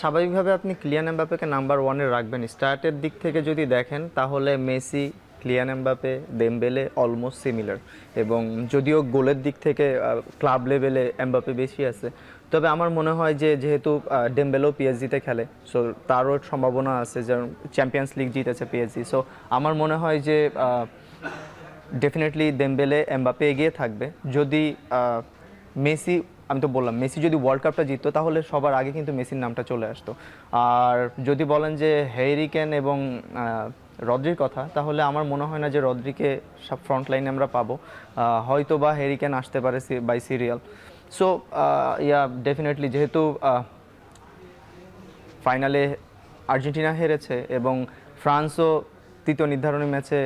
স্বাভাবিকভাবে আপনি কিলিয়ান এমবাপ্পেকে নাম্বার 1-এ রাখবেন। স্টার্টের দিক থেকে যদি দেখেন তাহলে Messi, Kylian Mbappe, দেমবেলে almost similar, এবং যদিও গোলের দিক থেকে ক্লাব লেভেলে এমবাপ্পে বেশি আছে, তবে আমার মনে হয় যে যেহেতু ডেমবেলেও পিএসজিতে খেলে, সো তারও সম্ভাবনা আছে, যেমন চ্যাম্পিয়ন্স লিগ জিতেছে পিএসজি। সো আমার মনে হয় যে ডেফিনেটলি দেমবেলে এমবাপ্পে এগিয়ে থাকবে। যদি মেসি, আমি তো বললাম মেসি যদি ওয়ার্ল্ড কাপটা জিততো তাহলে সবার আগে কিন্তু মেসির নামটা চলে আসতো। আর যদি বলেন যে হ্যারি কেন এবং রদ্রির কথা, তাহলে আমার মনে হয় না যে রদ্রিকে সব ফ্রন্ট লাইনে আমরা পাবো। হয়তো বা হ্যারি কেন আসতে পারে বাই সিরিয়াল। সো ডেফিনেটলি যেহেতু ফাইনালে আর্জেন্টিনা হেরেছে এবং ফ্রান্সও তৃতীয় নির্ধারণী ম্যাচে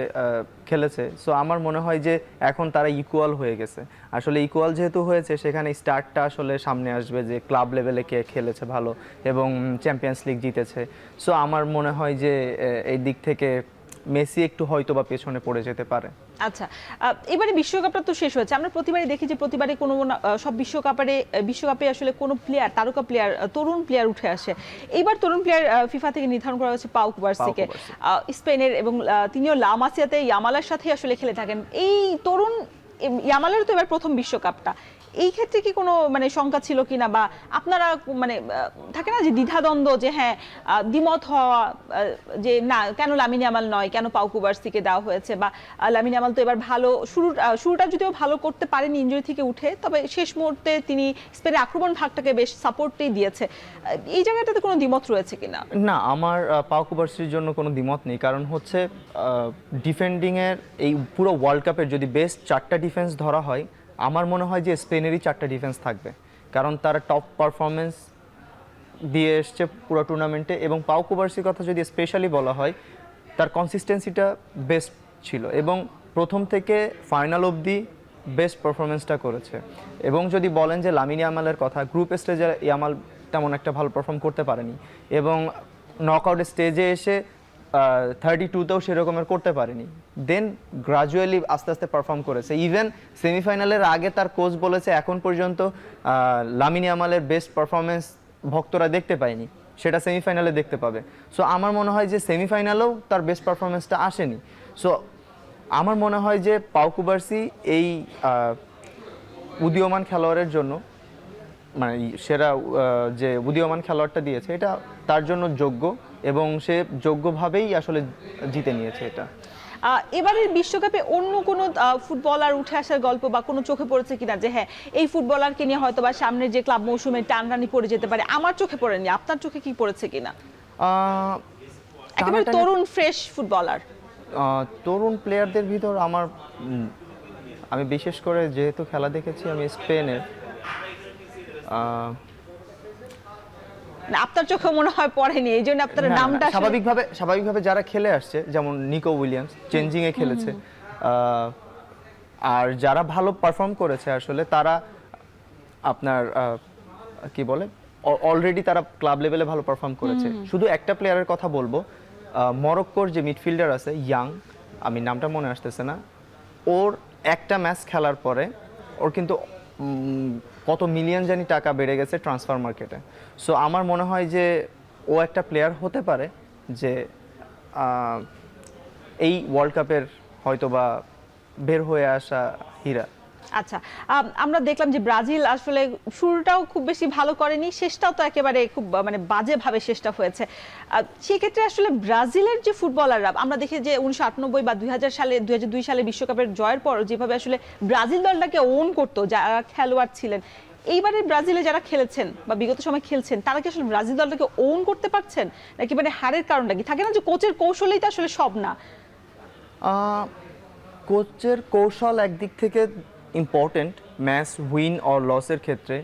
খেলেছে, সো আমার মনে হয় যে এখন তারা ইকুয়াল হয়ে গেছে। আসলে ইকুয়াল যেহেতু হয়েছে, সেখানে স্টার্টটা আসলে সামনে আসবে যে ক্লাব লেভেলে কে খেলেছে ভালো এবং চ্যাম্পিয়ন্স লিগ জিতেছে। সো আমার মনে হয় যে এই দিক থেকে মেসি একটু হয়তো বা পেছনে পড়ে যেতে পারে। আচ্ছা, এবারে বিশ্বকাপটা তো শেষ হয়েছে, আমরা প্রতিবারই দেখি যে প্রতিবারই কোনো সব বিশ্বকাপে আসলে কোনো প্লেয়ার, তারকা প্লেয়ার, তরুণ প্লেয়ার উঠে আসে। এইবার তরুণ প্লেয়ার ফিফা থেকে নির্ধারণ করা হয়েছে পাউ কুবার্সিকে, স্পেনের, এবং তিনিও লা মাসিয়াতে ইয়ামালের সাথে আসলে খেলে থাকেন। এই তরুণ ইয়ামালের তো এবার প্রথম বিশ্বকাপটা, এই ক্ষেত্রে কি কোনো মানে শঙ্কা ছিল কিনা, বা আপনারা মানে থাকে না যে দ্বিধাদ্বন্দ্ব, যে হ্যাঁ দ্বিমত হওয়া, যে না কেন লামিন ইয়ামাল নয়, কেন পাউ কুবার্সিকে দেওয়া হয়েছে, বা লামিন ইয়ামাল তো এবার ভালো শুরুটা যদিও ভালো করতে পারেনি ইনজুরি থেকে উঠে, তবে শেষ মুহূর্তে তিনি স্পেনের আক্রমণ ভাগটাকে বেশ সাপোর্টই দিয়েছে। এই জায়গাটাতে কোনো দ্বিমত রয়েছে কিনা? না, আমার পাউ কুবার্সির জন্য কোনো দ্বিমত নেই, কারণ হচ্ছে ডিফেন্ডিংয়ের এই পুরো ওয়ার্ল্ড কাপের যদি বেস্ট 4টা ডিফেন্স ধরা হয়, আমার মনে হয় যে স্পেনেরই 4টা ডিফেন্স থাকবে, কারণ তারা টপ পারফরমেন্স দিয়ে এসছে পুরো টুর্নামেন্টে। এবং পাউ কুবার্সির কথা যদি স্পেশালি বলা হয়, তার কনসিস্টেন্সিটা বেস্ট ছিল এবং প্রথম থেকে ফাইনাল অবধি বেস্ট পারফরমেন্সটা করেছে। এবং যদি বলেন যে লামিন ইয়ামালের কথা, গ্রুপ স্টেজে ইয়ামাল তেমন একটা ভালো পারফর্ম করতে পারেনি, এবং নকআউট স্টেজে এসে 32তেও সেরকমের করতে পারেনি, দেন গ্রাজুয়ালি আস্তে আস্তে পারফর্ম করেছে। ইভেন সেমিফাইনালের আগে তার কোচ বলেছে এখন পর্যন্ত লামিন ইয়ামালের বেস্ট পারফরমেন্স ভক্তরা দেখতে পায়নি, সেটা সেমিফাইনালে দেখতে পাবে। সো আমার মনে হয় যে সেমিফাইনালেও তার বেস্ট পারফরমেন্সটা আসেনি। সো আমার মনে হয় যে পাউ কুবার্সি এই উদীয়মান খেলোয়াড়ের জন্য, মানে সেরা যে উদীয়মান খেলোয়াড়টা দিয়েছে, এটা তার জন্য যোগ্য, এবং সে যোগ্যভাবেই আসলে জিতে নিয়েছে এটা। এবারের বিশ্বকাপে অন্য কোনো ফুটবলার উঠে আসার গল্প বা কোনো চোখে পড়েছে কিনা, যে হ্যাঁ এই ফুটবলারকে নিয়ে হয়তো বা সামনের যে ক্লাব মৌসুমে টানটানি পড়ে যেতে পারে? আমার চোখে পড়েনি, আপনার চোখে কি পড়েছে কিনা? একেবারে তরুণ ফ্রেশ ফুটবলার, তরুণ প্লেয়ারদের ভিতর আমি বিশেষ করে যেহেতু খেলা দেখেছি আমি স্পেনের, আপনার চোখে মনে হয় পড়েনি, এই জন্য আপনার নামটা স্বাভাবিকভাবে যারা খেলে আসছে, যেমন নিকো উইলিয়ামস চেঞ্জিং এ খেলেছে, আর যারা ভালো পারফর্ম করেছে আসলে তারা আপনার কি বলে অলরেডি তারা ক্লাব লেভেলে ভালো পারফর্ম করেছে। শুধু একটা প্লেয়ারের কথা বলবো, মরক্কোর যে মিডফিল্ডার আছে ইয়াং, আমি নামটা মনে আসতেছে না, ওর একটা ম্যাচ খেলার পরে ওর কিন্তু কত মিলিয়ন জানি টাকা বেড়ে গেছে ট্রান্সফার মার্কেটে। সো আমার মনে হয় যে ও একটা প্লেয়ার হতে পারে যে এই ওয়ার্ল্ড কাপের হয়তোবা বের হয়ে আসা হীরা। আচ্ছা, আমরা দেখলাম যে ব্রাজিল আসলে শুরুটাও খুব বেশি ভালো করেনি, শেষটাও তো একেবারে খুব মানে বাজেভাবে শেষটা হয়েছে। সেক্ষেত্রে আসলে ব্রাজিলের যে ফুটবলাররা, আমরা দেখি যে 1998 বা 2002 সালে বিশ্বকাপের জয়ের পর যেভাবে আসলে ব্রাজিল দলটাকে ওন করতো যারা খেলোয়াড় ছিলেন, এইবারে ব্রাজিলে যারা খেলেছেন বা বিগত সময় খেলছেন, তারা কি আসলে ব্রাজিল দলটাকে ওন করতে পারছেন, নাকি মানে হারের কারণটা কি? থাকে না যে কোচের কৌশলেই তো আসলে সব না। কোচের কৌশল একদিক থেকে ইম্পর্টেন্ট, ম্যাচ উইন অর লসের ক্ষেত্রে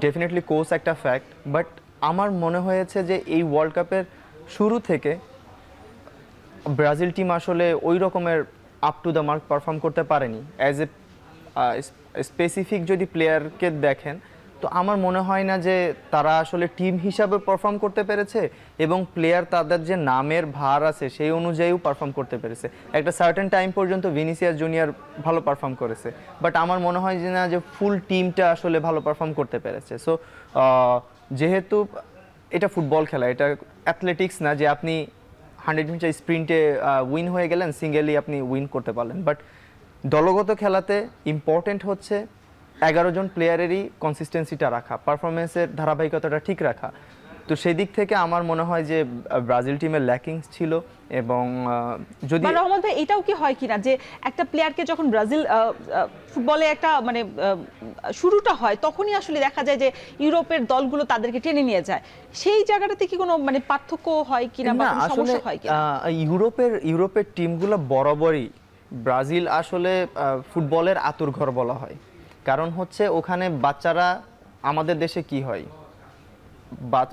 ডেফিনেটলি কোচ একটা ফ্যাক্ট, বাট আমার মনে হয়েছে যে এই ওয়ার্ল্ড কাপের শুরু থেকে ব্রাজিল টিম আসলে ওই রকমের up to the mark perform করতে পারেনি। অ্যাজ এ স্পেসিফিক যদি প্লেয়ারকে দেখেন, তো আমার মনে হয় না যে তারা আসলে টিম হিসাবে পারফর্ম করতে পেরেছে, এবং প্লেয়ার তাদের যে নামের ভার আছে সেই অনুযায়ীও পারফর্ম করতে পেরেছে। একটা সার্টেন টাইম পর্যন্ত ভিনিসিয়াস জুনিয়র ভালো পারফর্ম করেছে, বাট আমার মনে হয় যে না, যে ফুল টিমটা আসলে ভালো পারফর্ম করতে পেরেছে। সো যেহেতু এটা ফুটবল খেলা, এটা অ্যাথলেটিক্স না যে আপনি 100 মিটার স্প্রিন্টে উইন হয়ে গেলেন, সিঙ্গেলি আপনি উইন করতে পারলেন। বাট দলগত খেলাতে ইম্পর্টেন্ট হচ্ছে 11 জন প্লেয়ারেরই কনসিস্টেন্সিটা রাখা, পারফরমেন্সের ধারাবাহিকতাটা ঠিক রাখা। তো সেই দিক থেকে আমার মনে হয় যে ব্রাজিল টিমের ল্যাকিংস ছিল। এবং যদি রহমান ভাই, এটাও কি হয় কিনা যে একটা প্লেয়ারকে যখন ব্রাজিল ফুটবলে একটা মানে শুরুটা হয়, তখনই আসলে দেখা যায় যে ইউরোপের দলগুলো তাদেরকে টেনে নিয়ে যায়, সেই জায়গাটাতে কি কোনো মানে পার্থক্য হয় কিনা বা না, কোনো আসলে সমস্যা হয় কিনা? ইউরোপের টিমগুলো বরাবরই ব্রাজিল আসলে ফুটবলের আতুরঘর বলা হয়। কারণ হচ্ছে ওখানে বাচ্চারা, আমাদের দেশে কি হয়,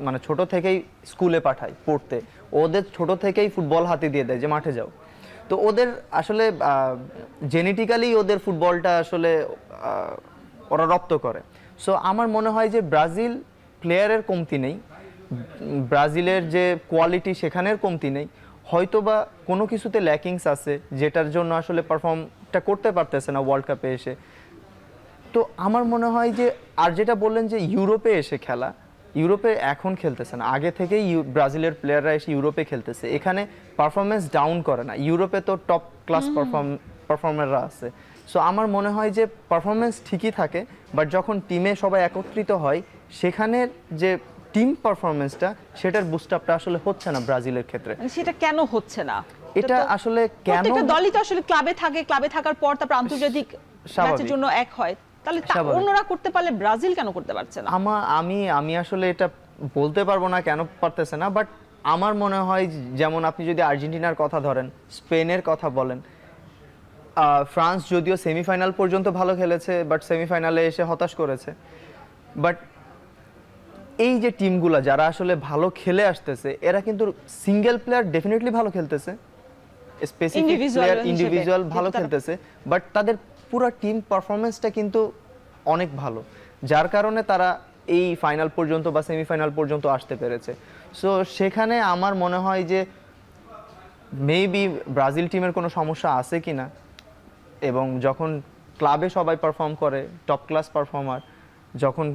মানে ছোট থেকেই স্কুলে পাঠায় পড়তে, ওদের ছোট থেকেই ফুটবল হাতে দিয়ে দেয় যে মাঠে যাও। তো ওদের আসলে জেনেটিক্যালি ওদের ফুটবলটা আসলে ওরা রপ্ত করে। সো আমার মনে হয় যে ব্রাজিল প্লেয়ারের কমতি নেই, ব্রাজিলের যে কোয়ালিটি সেখানের কমতি নেই, হয়তোবা কোনো কিছুতে ল্যাকিংস আছে যেটার জন্য আসলে পারফর্মটা করতে পারতেছে না ওয়ার্ল্ড কাপে এসে। তো আমার মনে হয় যে, আর যেটা বললেন যে ইউরোপে এসে খেলা, ইউরোপে এখন খেলতেছে না, আগে থেকেই ব্রাজিলের প্লেয়াররা এসে ইউরোপে খেলতেছে, এখানে পারফরমেন্স ডাউন করে না। ইউরোপে তো টপ ক্লাস পারফর্মাররা আছে। সো আমার মনে হয় যে পারফরমেন্স ঠিকই থাকে, বাট যখন টিমে সবাই একত্রিত হয় সেখানের যে টিম পারফরমেন্সটা, সেটার বুস্ট আপটা আসলে হচ্ছে না ব্রাজিলের ক্ষেত্রে। মানে সেটা কেন হচ্ছে না? এটা আসলে কেন, প্রত্যেকটা দলই তো আসলে ক্লাবে থাকে, ক্লাবে থাকার পর তারপর আন্তর্জাতিক ম্যাচের জন্য এক হয়, তাহলে অন্যরা করতে পারলে ব্রাজিল কেন করতে পারছে না? আমি আসলে এটা বলতে পারবো না কেন পারতেছে না, বাট আমার মনে হয় যেমন আপনি যদি আর্জেন্টিনার কথা ধরেন, স্পেনের কথা বলেন, ফ্রান্স যদিও সেমিফাইনাল পর্যন্ত ভালো খেলেছে, বাট সেমিফাইনালে এসে হতাশ করেছে। বাট এই যে টিমগুলো যারা আসলে ভালো খেলে আসতেছে, এরা কিন্তু সিঙ্গেল প্লেয়ার ডেফিনেটলি ভালো খেলতেছে, স্পেসিফিক প্লেয়ার ইন্ডিভিজুয়াল ভালো খেলতেছে, বাট তাদের পুরো টিম পারফরমেন্সটা কিন্তু অনেক ভালো, যার কারণে তারা এই ফাইনাল পর্যন্ত বা সেমিফাইনাল পর্যন্ত আসতে পেরেছে। সো সেখানে আমার মনে হয় যে মেবি ব্রাজিল টিমের কোনো সমস্যা আছে কিনা, এবং যখন ক্লাবে সবাই পারফর্ম করে টপ ক্লাস পারফর্মার, যখন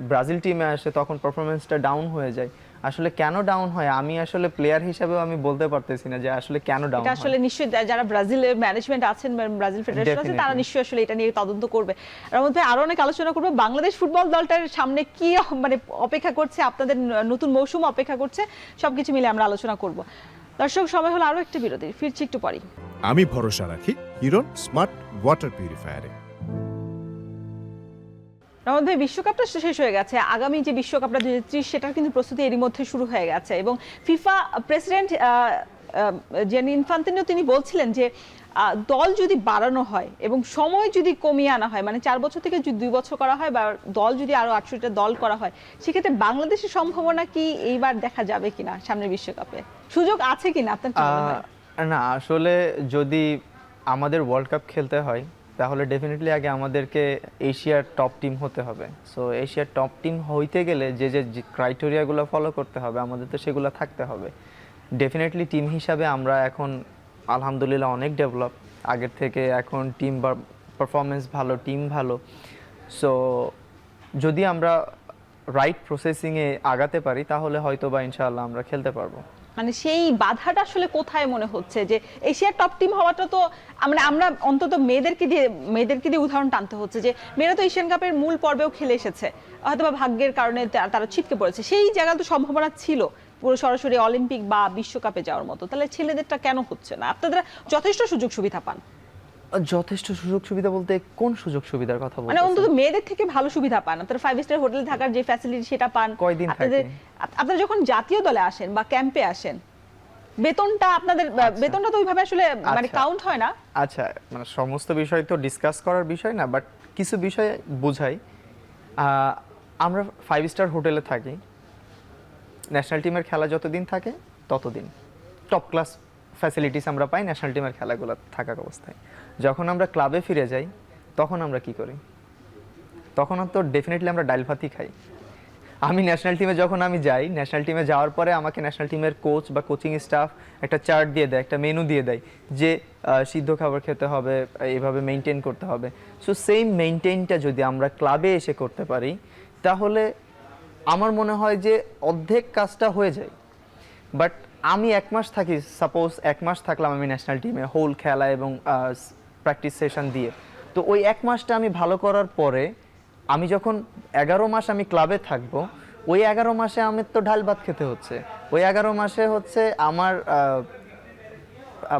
ব্রাজিল টিমে আসে তখন পারফরমেন্সটা ডাউন হয়ে যায়। আসলে কেন ডাউন হয় আমি আসলে প্লেয়ার হিসেবে আমি বলতে পারতেছি না যে আসলে কেন ডাউন হয়। এটা আসলে নিশ্চয়ই যারা ব্রাজিলের ম্যানেজমেন্ট আছেন, ব্রাজিল ফেডারেশন আছে, তারা নিশ্চয়ই আসলে এটা নিয়ে তদন্ত করবে। এর মধ্যে আরো অনেক আলোচনা করবে। বাংলাদেশ ফুটবল দলটার সামনে কি মানে অপেক্ষা করছে, আপনাদের নতুন মৌসুম অপেক্ষা করছে, সবকিছু মিলে আমরা আলোচনা করব। দর্শক, সময় হলো আরো একটা বিরতি, ফিরছি একটু পরেই। আমি ভরসা রাখি হিরন স্মার্ট ওয়াটার পিউরিফায়ারে। রহমত ভাই, বিশ্বকাপটা শেষ হয়ে গেছে, আগামী যে বিশ্বকাপটা 2030 সেটার কিন্তু প্রস্তুতি এরই মধ্যে শুরু হয়ে গেছে, এবং ফিফা প্রেসিডেন্ট জিয়ানি ইনফান্তিনো তিনি বলছিলেন যে দল যদি বাড়ানো হয় এবং সময় যদি কমিয়ে আনা হয়, মানে 4 বছর থেকে যদি 2 বছর করা হয়, বা দল যদি আরো 68টা দল করা হয়, সেক্ষেত্রে বাংলাদেশের সম্ভাবনা কি এইবার দেখা যাবে কিনা, সামনের বিশ্বকাপে সুযোগ আছে কিনা আপনার কি মনে হয়? না, আসলে যদি আমাদের ওয়ার্ল্ড কাপ খেলতে হয় তাহলে ডেফিনেটলি আগে আমাদেরকে এশিয়ার টপ টিম হতে হবে। সো এশিয়ার টপ টিম হইতে গেলে যে ক্রাইটেরিয়াগুলো ফলো করতে হবে আমাদের তো সেগুলো থাকতে হবে। ডেফিনেটলি টিম হিসাবে আমরা এখন আলহামদুলিল্লাহ অনেক ডেভেলপ আগের থেকে, এখন টিম পারফরমেন্স ভালো, টিম ভালো। সো যদি আমরা রাইট প্রসেসিংয়ে আগাতে পারি তাহলে হয়তো বা ইনশাআল্লাহ আমরা খেলতে পারবো। মানে সেই বাধাটা আসলে কোথায় মনে হচ্ছে? যে এশিয়ার টপ টিম হওয়াটা তো আমরা অন্তত মেয়েদেরকে দিয়ে উদাহরণ টানতে হচ্ছে, যে মেয়েরা তো এশিয়ান কাপের মূল পর্বেও খেলে এসেছে, হয়তো বা ভাগ্যের কারণে তারা ছিটকে পড়েছে, সেই জায়গা তো সম্ভাবনা ছিল পুরো সরাসরি অলিম্পিক বা বিশ্বকাপে যাওয়ার মতো। তাহলে ছেলেদেরটা কেন হচ্ছে না? আপনারা যথেষ্ট সুযোগ সুবিধা পান। যথেষ্ট সুযোগ সুবিধা বলতে কোন সুযোগ সুবিধার কথা বলছেন? মানে অন্তত মেয়েদের থেকে ভালো সুবিধা পান আপনারা, 5 স্টার হোটেলে থাকার যে ফ্যাসিলিটি সেটা পান। কয়দিন থাকেন? আপনারা যখন জাতীয় দলে আসেন বা ক্যাম্পে আসেন, বেতনটা আপনাদের বেতনটা তো ওইভাবে আসলে মানে কাউন্ট হয় না। আচ্ছা, মানে সমস্ত বিষয় তো ডিসকাস করার বিষয় না, বাট কিছু বিষয় বুঝাই। আমরা 5 স্টার হোটেলে থাকি, ন্যাশনাল টিমের খেলা যতদিন থাকে ততদিন টপ ক্লাস ফ্যাসিলিটিস আমরা পাই ন্যাশনাল টিমের খেলাগুলো থাকার অবস্থায়। যখন আমরা ক্লাবে ফিরে যাই তখন আমরা কি করি? তখন তো ডেফিনেটলি আমরা ডাল ভাতই খাই। আমি ন্যাশনাল টিমে যখন আমি যাই, ন্যাশনাল টিমে যাওয়ার পরে আমাকে ন্যাশনাল টিমের কোচ বা কোচিং স্টাফ একটা চার্ট দিয়ে দেয়, একটা মেনু দিয়ে দেয় যে সিদ্ধ খাবার খেতে হবে, এইভাবে মেনটেন করতে হবে। সো সেম মেনটেনটা যদি আমরা ক্লাবে এসে করতে পারি তাহলে আমার মনে হয় যে অর্ধেক কাজটা হয়ে যায়। বাট আমি 1 মাস থাকি, সাপোজ 1 মাস থাকলাম আমি ন্যাশনাল টিমে হোল খেলা এবং প্র্যাকটিস সেশন দিয়ে, তো ওই 1 মাসটা আমি ভালো করার পরে আমি যখন 11 মাস আমি ক্লাবে থাকবো, ওই 11 মাসে আমার তো ঢাল ভাত খেতে হচ্ছে, ওই 11 মাসে হচ্ছে আমার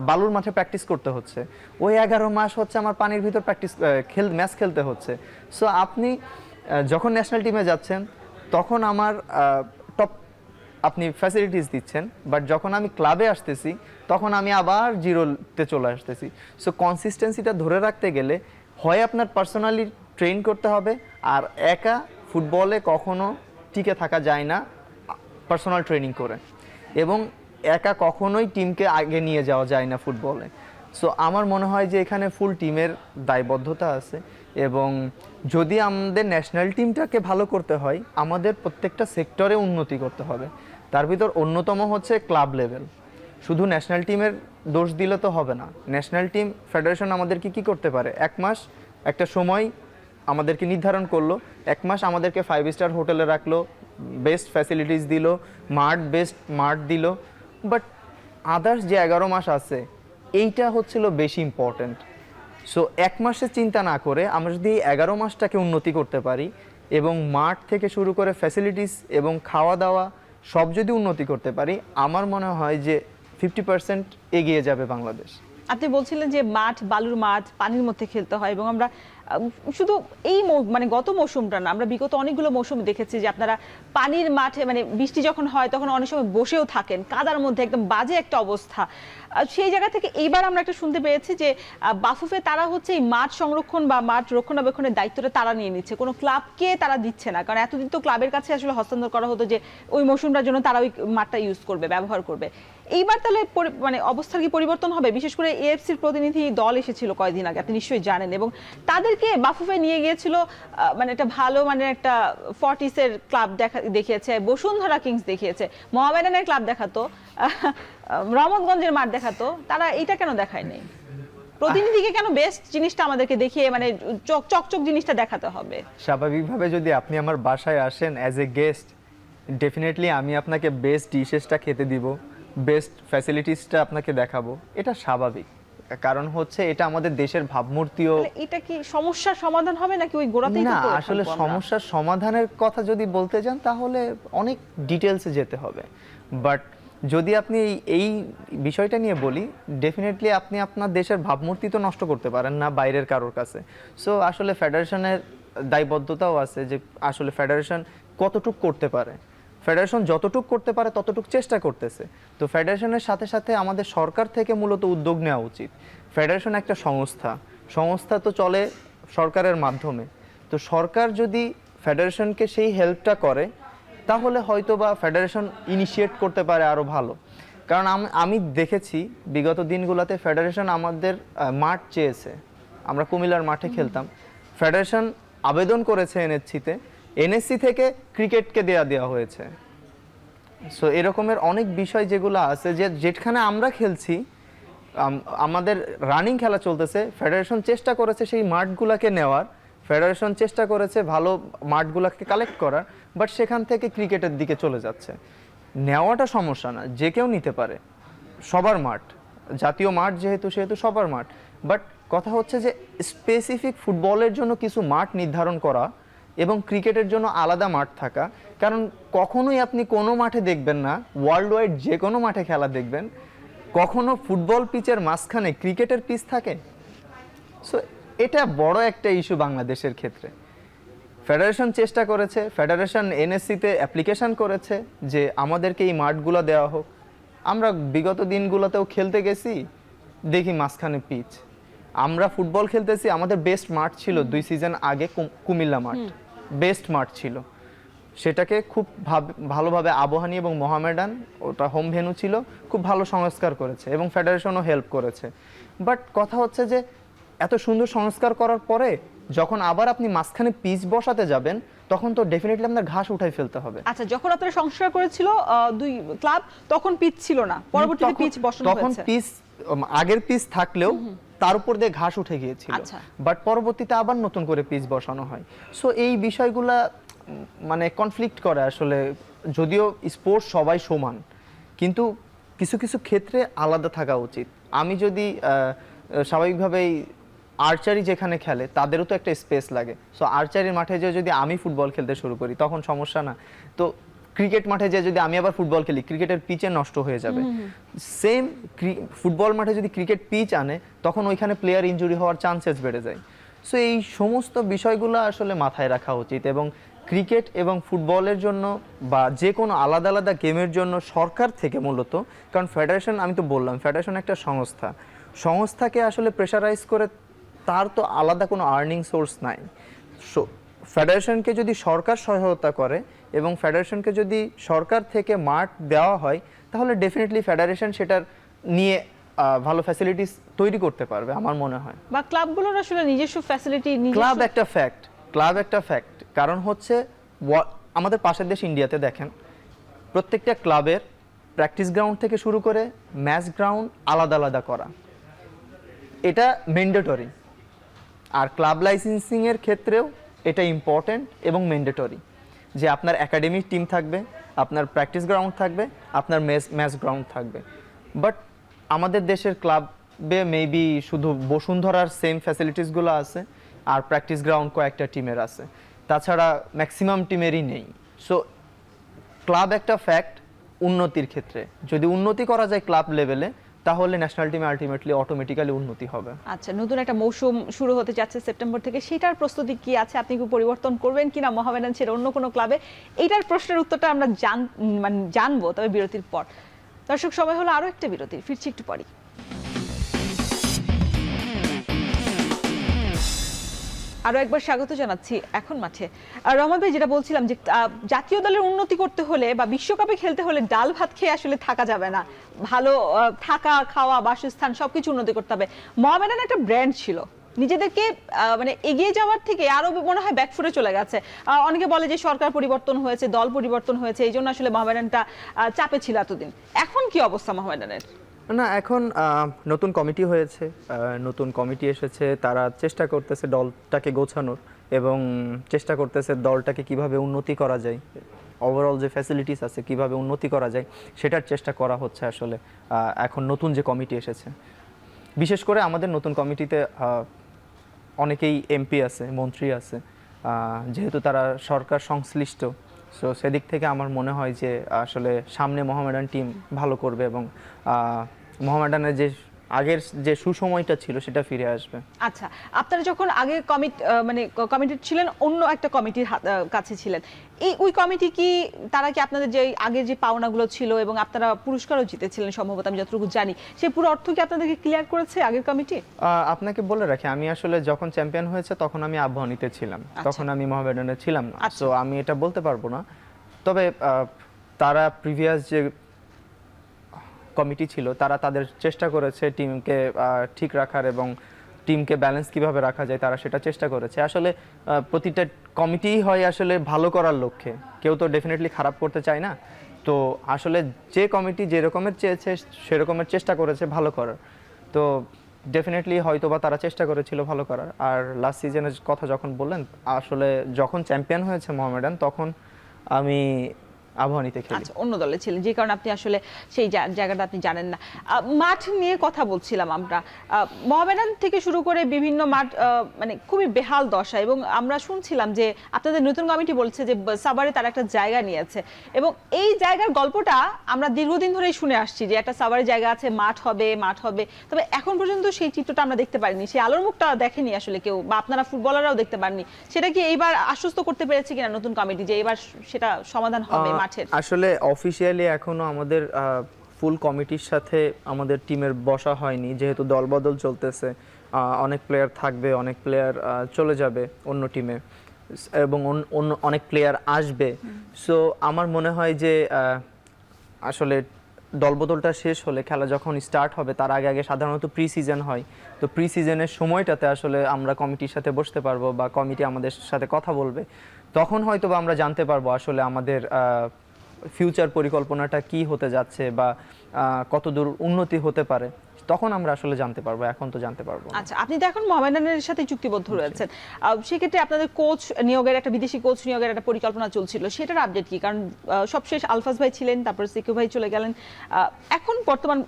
বালুর মাঠে প্র্যাকটিস করতে হচ্ছে, ওই 11 মাস হচ্ছে আমার পানির ভিতর ম্যাচ খেলতে হচ্ছে। সো আপনি যখন ন্যাশনাল টিমে যাচ্ছেন তখন আমার টপ আপনি ফ্যাসিলিটিস দিচ্ছেন, বাট যখন আমি ক্লাবে আসতেছি তখন আমি আবার জিরোতে চলে আসতেছি। সো কনসিস্টেন্সিটা ধরে রাখতে গেলে হয় আপনার পার্সোনালি ট্রেন করতে হবে, আর একা ফুটবলে কখনো টিকে থাকা যায় না পার্সোনাল ট্রেনিং করে, এবং একা কখনোই টিমকে আগে নিয়ে যাওয়া যায় না ফুটবলে। সো আমার মনে হয় যে এখানে ফুল টিমের দায়বদ্ধতা আছে, এবং যদি আমাদের ন্যাশনাল টিমটাকে ভালো করতে হয় আমাদের প্রত্যেকটা সেক্টরে উন্নতি করতে হবে। তার ভিতর অন্যতম হচ্ছে ক্লাব লেভেল। শুধু ন্যাশনাল টিমের দোষ দিলে তো হবে না। ন্যাশনাল টিম ফেডারেশন আমাদেরকে কি করতে পারে, 1 মাস একটা সময় আমাদেরকে নির্ধারণ করলো, 1 মাস আমাদেরকে 5 স্টার হোটেলে রাখলো, বেস্ট ফ্যাসিলিটিস দিল, বেস্ট মাঠ দিল, বাট আদার্স যে 11 মাস আছে এইটা হচ্ছিল বেশি ইম্পর্ট্যান্ট। সো 1 মাসে চিন্তা না করে আমরা যদি 11 মাসটাকে উন্নতি করতে পারি, এবং মাঠ থেকে শুরু করে ফ্যাসিলিটিস এবং খাওয়া দাওয়া সব যদি উন্নতি করতে পারি, আমার মনে হয় যে 50% এগিয়ে যাবে বাংলাদেশ। আপনি বলছিলেন যে মাঠ, বালুর মাঠ, পানির মধ্যে খেলতে হয়, এবং আমরা শুধু এই মানে গত মৌসুমটা না, আমরা বিগত অনেকগুলো মৌসুম দেখেছি যে আপনারা পানির মাঠে, মানে বৃষ্টি যখন হয় তখন অনেক সময় বসেও থাকেন কাদার মধ্যে, একদম বাজে একটা অবস্থা। সেই জায়গা থেকে এইবার আমরা একটা শুনতে পেয়েছি যে বাফুফে তারা হচ্ছে এই মাঠ সংরক্ষণ বা মাঠ রক্ষণাবেক্ষণের দায়িত্বটা তারা নিয়ে নিচ্ছে, কোনো ক্লাবকে তারা দিচ্ছে না। কারণ এতদিন তো ক্লাবের কাছে আসলে হস্তান্তর করা হতো যে ওই মৌসুমটার জন্য তারা ওই মাঠটা ইউজ করবে, ব্যবহার করবে। এইবার তাহলে মানে অবস্থার কি পরিবর্তন হবে? বিশেষ করে এএফসির প্রতিনিধি দল এসেছিল কয়েকদিন আগে, আপনি নিশ্চয়ই জানেন, এবং তাদেরকে বাফুফে নিয়ে গিয়েছিল, মানে একটা ভালো মানে একটা ফর্টিসের ক্লাব দেখিয়েছে, বসুন্ধরা কিংস দেখিয়েছে, মোহামেডানের ক্লাব দেখাতো, রহমতগঞ্জের মাঠ দেখাতো, তারা এইটা কেন দেখায়নি? প্রতিনিধিকে কেন বেস্ট জিনিসটা আমাদেরকে দেখিয়ে মানে চকচক জিনিসটা দেখাতে হবে? স্বাভাবিকভাবে যদি আপনি আমার বাসায় আসেন অ্যাজ এ গেস্ট, ডেফিনেটলি আমি আপনাকে বেস্ট ডিশেসটা খেতে দিব, বেস্ট ফ্যাসিলিটিসটা আপনাকে দেখাবো, এটা স্বাভাবিক। কারণ হচ্ছে এটা আমাদের দেশের ভাবমূর্তিও। এটা কি সমস্যার সমাধান হবে নাকি ওই গোড়াতেই না, আসলে সমস্যার সমাধানের কথা যদি বলতে যান তাহলে অনেক ডিটেলসে যেতে হবে। বাট যদি আপনি এই বিষয়টা নিয়ে বলি, ডেফিনেটলি আপনি আপনার দেশের ভাবমূর্তি তো নষ্ট করতে পারেন না বাইরের কারোর কাছে। সো আসলে ফেডারেশনের দায়বদ্ধতাও আছে যে আসলে ফেডারেশন কতটুক করতে পারে। ফেডারেশন যতটুক করতে পারে ততটুক চেষ্টা করতেছে। তো ফেডারেশনের সাথে সাথে আমাদের সরকার থেকে মূলত উদ্যোগ নেওয়া উচিত। ফেডারেশন একটা সংস্থা তো চলে সরকারের মাধ্যমে। তো সরকার যদি ফেডারেশনকে সেই হেল্পটা করে তাহলে হয়তো বা ফেডারেশন ইনিশিয়েট করতে পারে আরও ভালো। কারণ আমি দেখেছি বিগত দিনগুলোতে ফেডারেশন আমাদের মাঠ চেয়েছে, আমরা কুমিল্লার মাঠে খেলতাম, ফেডারেশন আবেদন করেছে এনএসসি থেকে ক্রিকেটকে দেওয়া হয়েছে। সো এরকমের অনেক বিষয় যেগুলো আছে যেখানে আমরা খেলছি, আমাদের রানিং খেলা চলতেছে, ফেডারেশন চেষ্টা করেছে সেই মাঠগুলোকে নেওয়ার, ফেডারেশন চেষ্টা করেছে ভালো মাঠগুলোকে কালেক্ট করার, বাট সেখান থেকে ক্রিকেটের দিকে চলে যাচ্ছে। নেওয়াটা সমস্যা না, যে কেউ নিতে পারে, সবার মাঠ, জাতীয় মাঠ যেহেতু সেহেতু সবার মাঠ। বাট কথা হচ্ছে যে স্পেসিফিক ফুটবলের জন্য কিছু মাঠ নির্ধারণ করা এবং ক্রিকেটের জন্য আলাদা মাঠ থাকা। কারণ কখনোই আপনি কোনো মাঠে দেখবেন না, ওয়ার্ল্ড ওয়াইড যে কোনো মাঠে খেলা দেখবেন, কখনো ফুটবল পিচের মাঝখানে ক্রিকেটের পিচ থাকে। সো এটা বড় একটা ইস্যু বাংলাদেশের ক্ষেত্রে। ফেডারেশন চেষ্টা করেছে, ফেডারেশন এনএসসিতে অ্যাপ্লিকেশন করেছে যে আমাদেরকে এই মাঠগুলো দেওয়া হোক। আমরা বিগত দিনগুলোতেও খেলতে গেছি, দেখি মাঝখানে পিচ। আমরা ফুটবল খেলতেছি, আমাদের বেস্ট মাঠ ছিল 2 সিজন আগে কুমিল্লা মাঠ, বেস্ট মাঠ ছিল। সেটাকে খুব ভালোভাবে আবাহনী এবং মোহামেডান, ওটা হোম ভেন্যু ছিল, খুব ভালো সংস্কার করেছে এবং ফেডারেশনও হেল্প করেছে। বাট কথা হচ্ছে যে এত সুন্দর সংস্কার করার পরে যখন আবার আপনি মাঝখানে পিচ বসাতে যাবেন তখন তো ডেফিনেটলি আপনার ঘাস উঠাই ফেলতে হবে। আচ্ছা, যখন আপনারা সংস্কার করেছিল 2 ক্লাব, তখন পিচ ছিল না, পরবর্তীতে পিচ বসানো হয়েছে। তখন পিচ আগের পিচ থাকলেও তার উপর দিয়ে ঘাস উঠে গিয়েছিল, বাট পরবর্তীতে আবার নতুন করে পিচ বসানো হয়। সো এই বিষয়গুলা মানে কনফ্লিক্ট করে আসলে। যদিও স্পোর্টস সবাই সমান, কিন্তু কিছু কিছু ক্ষেত্রে আলাদা থাকা উচিত। আমি যদি স্বাভাবিকভাবেই আর্চারি যেখানে খেলে তাদেরও তো একটা স্পেস লাগে। সো আর্চারির মাঠে যে যদি আমি ফুটবল খেলতে শুরু করি তখন সমস্যা না। তো ক্রিকেট মাঠে যে যদি আমি আবার ফুটবল খেলি, ক্রিকেটের পিচে নষ্ট হয়ে যাবে। সেম ফুটবল মাঠে যদি ক্রিকেট পিচ আনে তখন ওইখানে প্লেয়ার ইনজুরি হওয়ার চান্সেস বেড়ে যায়। সো এই সমস্ত বিষয়গুলো আসলে মাথায় রাখা উচিত, এবং ক্রিকেট এবং ফুটবলের জন্য বা যে কোনো আলাদা আলাদা গেমের জন্য সরকার থেকে মূলত, কারণ ফেডারেশন, আমি তো বললাম ফেডারেশন একটা সংস্থাকে আসলে প্রেশারাইজ করে তার তো আলাদা কোনো আর্নিং সোর্স নাই। সো ফেডারেশনকে যদি সরকার সহায়তা করে এবং ফেডারেশনকে যদি সরকার থেকে মাঠ দেওয়া হয়, তাহলে ডেফিনেটলি ফেডারেশন সেটার নিয়ে ভালো ফ্যাসিলিটিস তৈরি করতে পারবে আমার মনে হয়। বা ক্লাবগুলোর আসলে নিজস্ব ফ্যাসিলিটি, ক্লাব একটা ফ্যাক্ট, কারণ হচ্ছে আমাদের পাশের দেশ ইন্ডিয়াতে দেখেন, প্রত্যেকটা ক্লাবের প্র্যাকটিস গ্রাউন্ড থেকে শুরু করে ম্যাচ গ্রাউন্ড আলাদা আলাদা করা, এটা ম্যান্ডেটরি। আর ক্লাব লাইসেন্সিং এর ক্ষেত্রেও এটা ইম্পর্টেন্ট এবং ম্যান্ডেটরি, যে আপনার একাডেমিক টিম থাকবে, আপনার প্র্যাকটিস গ্রাউন্ড থাকবে, আপনার ম্যাচ গ্রাউন্ড থাকবে। বাট আমাদের দেশের ক্লাবে মেবি শুধু বসুন্ধরার সেম ফ্যাসিলিটিসগুলো আছে, আর প্র্যাকটিস গ্রাউন্ড কয়েকটা টিমের আছে, তাছাড়া ম্যাক্সিমাম টিমেরই নেই। সো ক্লাব একটা ফ্যাক্ট উন্নতির ক্ষেত্রে, যদি উন্নতি করা যায় ক্লাব লেভেলে, তাহলে ন্যাশনাল টিমে আলটিমেটলি অটোমেটিক্যালি উন্নতি হবে। আচ্ছা, নতুন একটা মৌসুম শুরু হতে যাচ্ছে সেপ্টেম্বর থেকে, সেটার প্রস্তুতি কি আছে? আপনি কি পরিবর্তন করবেন কিনা মোহামেডান ছেড়ে অন্য কোনো ক্লাবে? এইটার প্রশ্নের উত্তরটা আমরা জানবো তবে বিরতির পর। দর্শক, সময় হলো আরো একটা বিরতির, ফিরছি একটু পরেই। আরো একবার স্বাগত জানাচ্ছি এখন মাঠে। রহমান ভাই, যেটা বলছিলাম যে জাতীয় দলের উন্নতি করতে হলে বা বিশ্বকাপে খেলতে হলে ডাল ভাত খেয়ে আসলে থাকা যাবে না, ভালো থাকা খাওয়া বাসস্থান সবকিছু উন্নতি করতে হবে। মোহামেডান একটা ব্র্যান্ড ছিল, নিজেদেরকে মানে এগিয়ে যাওয়ার থেকে আরো মনে হয় ব্যাকফুটে চলে গেছে। অনেকে বলে যে সরকার পরিবর্তন হয়েছে, দল পরিবর্তন হয়েছে, এই জন্য আসলে মোহামেডানটা চাপে ছিল এতদিন। এখন কি অবস্থা মোহামেডানের? না, এখন নতুন কমিটি হয়েছে, নতুন কমিটি এসেছে, তারা চেষ্টা করতেছে দলটাকে গোছানোর এবং চেষ্টা করতেছে দলটাকে কিভাবে উন্নতি করা যায়, ওভারঅল যে ফ্যাসিলিটিস আছে কিভাবে উন্নতি করা যায় সেটার চেষ্টা করা হচ্ছে আসলে। এখন নতুন যে কমিটি এসেছে, বিশেষ করে আমাদের নতুন কমিটিতে অনেকেই এমপি আছে, মন্ত্রী আছে, যেহেতু তারা সরকার সংশ্লিষ্ট। সো সেদিক থেকে আমার মনে হয় যে আসলে সামনে মোহামেডান টিম ভালো করবে এবং মোহামেডানের যে আগের যে সুসময়টা ছিল সেটা ফিরে আসবে। আচ্ছা, আপনারা যখন আগে কমিটি ছিলেন, অন্য একটা কমিটির কাছে ছিলেন, ওই কমিটি কি, তারা কি আপনাদের যে আগের যে পাওনাগুলো ছিল এবং আপনারা পুরস্কারও জিতেছিলেন সম্ভবত, আমি যতটুকু জানি, সেই পুরো অর্থ কি আপনাদেরকে ক্লিয়ার করেছে আগের কমিটি? আপনাকে বলে রাখি, আমি আসলে যখন চ্যাম্পিয়ন হয়েছে তখন আমি আবাহনীতে ছিলাম, তখন আমি মোহামেডানে ছিলাম না। সো আমি এটা বলতে পারবো না। তবে তারা প্রিভিয়াস যে কমিটি ছিল তারা তাদের চেষ্টা করেছে টিমকে ঠিক রাখার এবং টিমকে ব্যালেন্স কিভাবে রাখা যায় তারা সেটা চেষ্টা করেছে। আসলে প্রতিটা কমিটিই হয় আসলে ভালো করার লক্ষ্যে, কেউ তো ডেফিনেটলি খারাপ করতে চায় না। তো আসলে যে কমিটি যে রকমের চেয়েছে সেরকমের চেষ্টা করেছে ভালো করার, তো ডেফিনেটলি হয়তো বা তারা চেষ্টা করেছিল ভালো করার। আর লাস্ট সিজনের কথা যখন বললেন, আসলে যখন চ্যাম্পিয়ন হয়েছে মোহামেডান তখন আমি আবাহনীতে খেলি। আচ্ছা, অন্য দলে ছিলেন, যে কারণে আপনি আসলে সেই জায়গাটা আপনি জানেন না। মাঠ নিয়ে কথা বলছিলাম আমরা, মোহামেডান থেকে শুরু করে বিভিন্ন মাঠ মানে খুবই বেহাল দশা, এবং আমরা শুনছিলাম যে আপনাদের নতুন কমিটি বলছে যে সাভারে তারা একটা জায়গা নিয়েছে, এবং এই জায়গার গল্পটা আমরা দীর্ঘদিন ধরেই শুনে আসছি যে একটা সাভারে জায়গা আছে, মাঠ হবে, তবে এখন পর্যন্ত সেই চিত্রটা আমরা দেখতে পারিনি, সেই আলোর মুখটা দেখেনি আসলে কেউ, বা আপনারা ফুটবলাররাও দেখতে পাননি। সেটা কি এইবার আশ্বস্ত করতে পেরেছে কিনা নতুন কমিটি যে এবার সেটা সমাধান হবে? আসলে অফিসিয়ালি এখনো আমাদের ফুল কমিটির সাথে আমাদের টিমের বসা হয়নি, যেহেতু দলবদল চলতেছে, অনেক প্লেয়ার থাকবে, অনেক প্লেয়ার চলে যাবে অন্য টিমে এবং অন্য অনেক প্লেয়ার আসবে। সো আমার মনে হয় যে আসলে দলবদলটা শেষ হলে খেলা যখন স্টার্ট হবে তার আগে সাধারণত প্রি সিজন হয়, তো প্রি সিজনের সময়টাতে আসলে আমরা কমিটির সাথে বসতে পারবো বা কমিটি আমাদের সাথে কথা বলবে, তখন হয়তো বা আমরা জানতে পারবো আসলে আমাদের ফিউচার পরিকল্পনাটা কি হতে যাচ্ছে বা কতদূর উন্নতি হতে পারে, তখন আমরা আসলে জানতে পারবো, এখন তো জানতে পারবো না। আচ্ছা, আপনি তো এখন মোহামেডানের সাথে চুক্তিবদ্ধ রয়েছেন, সেক্ষেত্রে আপনাদের কোচ নিয়োগের একটা বিদেশি কোচ নিয়োগের একটা পরিকল্পনা চলছিল, সেটার আপডেট কি? কারণ সবশেষ আলফাজ ভাই ছিলেন, তারপর সিকু ভাই চলে গেলেন, এখন বর্তমান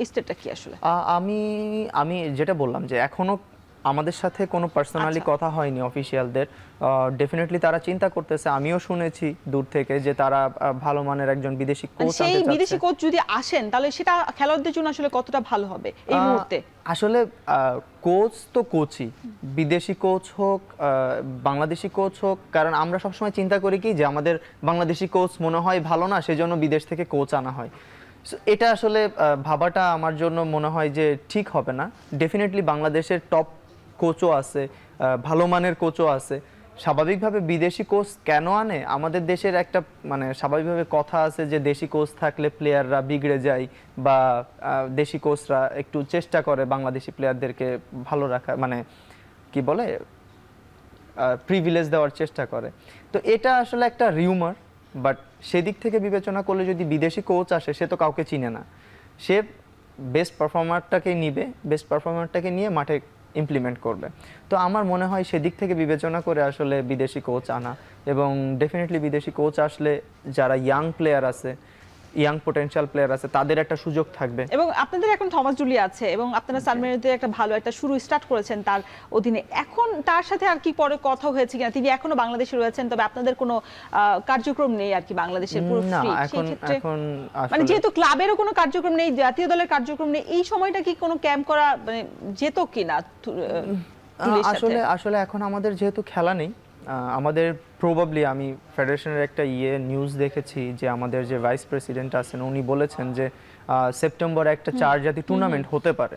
স্টেটটা কি আসলে? আমি যেটা বললাম যে এখনো আমাদের সাথে কোনো পার্সোনালি আচ্ছা। কথা হয়নি অফিসিয়ালদের। ডেফিনেটলি তারা চিন্তা করতেছে, আমিও শুনেছি দূর থেকে যে তারা ভালো মানের একজন বিদেশি কোচ সেই আনতে বিদেশি চাচ্ছে। কোচ যদি আসেন তাহলে সেটা খেলোয়াড়দের জন্য আসলে কতটা ভালো হবে এই মুহূর্তে? আসলে কোচ তো কোচই, বিদেশি কোচ হোক বাংলাদেশি কোচ হোক, কারণ আমরা সবসময় চিন্তা করি কি যে আমাদের বাংলাদেশি কোচ মনে হয় ভালো না, সেজন্য বিদেশ থেকে কোচ আনা হয়। So, এটা আসলে ভাবাটা আমার জন্য মনে হয় যে ঠিক হবে না। ডেফিনেটলি বাংলাদেশের টপ কোচও আছে, ভালো মানের কোচও আছে। স্বাভাবিকভাবে বিদেশি কোচ কেন আনে? আমাদের দেশের একটা মানে স্বাভাবিকভাবে কথা আছে যে দেশি কোচ থাকলে প্লেয়াররা বিগড়ে যায়, বা দেশি কোচরা একটু চেষ্টা করে বাংলাদেশি প্লেয়ারদেরকে ভালো রাখা, মানে কি বলে, প্রিভিলেজ দেওয়ার চেষ্টা করে। তো এটা আসলে একটা রিউমার, বাট সেদিক থেকে বিবেচনা করলে যদি বিদেশি কোচ আসে, সে তো কাউকে চিনে না, সে বেস্ট পারফর্মারটাকে নিবে, বেস্ট পারফর্মারটাকে নিয়ে মাঠে ইমপ্লিমেন্ট করবে। তো আমার মনে হয় সেদিক থেকে বিবেচনা করে আসলে বিদেশি কোচ আনা, এবং ডেফিনেটলি বিদেশি কোচ আসলে যারা ইয়াং প্লেয়ার আছে, ইয়াং পোটেনশিয়াল প্লেয়ার আছে, তাদের একটা সুযোগ থাকবে। এবং আপনাদের এখন থমাস জুলি আছে, এবং আপনারা সানমেরিতে একটা ভালো একটা শুরু স্টার্ট করেছেন তার অধীনে। এখন তার সাথে আর কি পরে কথা হয়েছে কিনা? তিনি এখনো বাংলাদেশে রয়েছেন, তবে আপনাদের কোনো কার্যক্রম নেই আর কি বাংলাদেশের পুরো না, free। এখন সেই ক্ষেত্রে এখন মানে আসলে যেহেতু ক্লাবেরও কোনো কার্যক্রম নেই, জাতীয় দলের কার্যক্রম নেই, এই সময়টা কি কোনো ক্যাম্প করা মানে যেত কিনা তুলির সাথে? আসলে এখন আমাদের যেহেতু খেলা নেই, আমাদের প্রবাবলি, আমি ফেডারেশনের একটা নিউজ দেখেছি যে আমাদের যে ভাইস প্রেসিডেন্ট আছেন উনি বলেছেন যে সেপ্টেম্বরে একটা 4 জাতি টুর্নামেন্ট হতে পারে।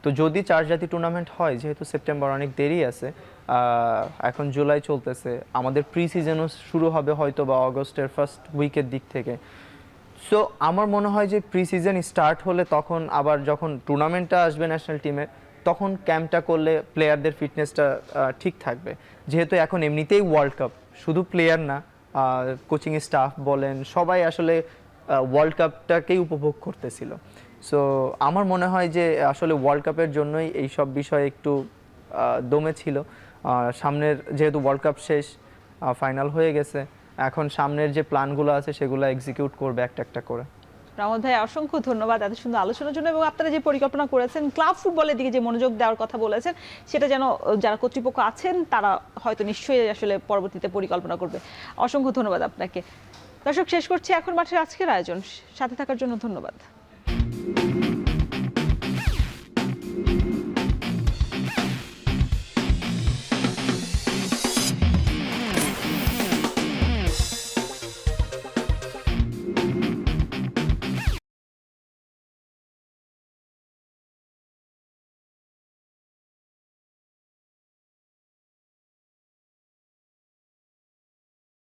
তো যদি 4 জাতি টুর্নামেন্ট হয়, যেহেতু সেপ্টেম্বর অনেক দেরি আছে, এখন জুলাই চলতেছে, আমাদের প্রি সিজনও শুরু হবে হয়তো বা অগস্টের ফার্স্ট উইকের দিক থেকে। সো আমার মনে হয় যে প্রি সিজন স্টার্ট হলে তখন আবার যখন টুর্নামেন্টটা আসবে ন্যাশনাল টিমে, তখন ক্যাম্পটা করলে প্লেয়ারদের ফিটনেসটা ঠিক থাকবে। যেহেতু এখন এমনিতেই ওয়ার্ল্ড কাপ, শুধু প্লেয়ার না, কোচিং স্টাফ বলেন, সবাই আসলে ওয়ার্ল্ড কাপটাকেই উপভোগ করতেছিল। সো আমার মনে হয় যে আসলে ওয়ার্ল্ড কাপের জন্যই এই সব বিষয়ে একটু দমে ছিল। সামনের যেহেতু ওয়ার্ল্ড কাপ শেষ, ফাইনাল হয়ে গেছে, এখন সামনের যে প্ল্যানগুলো আছে সেগুলো এক্সিকিউট করবে একটা একটা করে। রামত ভাই, অসংখ্য ধন্যবাদ এত সুন্দর আলোচনার জন্য, এবং আপনারা যে পরিকল্পনা করেছেন ক্লাব ফুটবলের দিকে যে মনোযোগ দেওয়ার কথা বলেছেন, সেটা যেন যারা কর্তৃপক্ষ আছেন তারা হয়তো নিশ্চয়ই আসলে পরবর্তীতে পরিকল্পনা করবে। অসংখ্য ধন্যবাদ আপনাকে। দর্শক, শেষ করছি এখন মাঠের আজকের আয়োজন। সাথে থাকার জন্য ধন্যবাদ।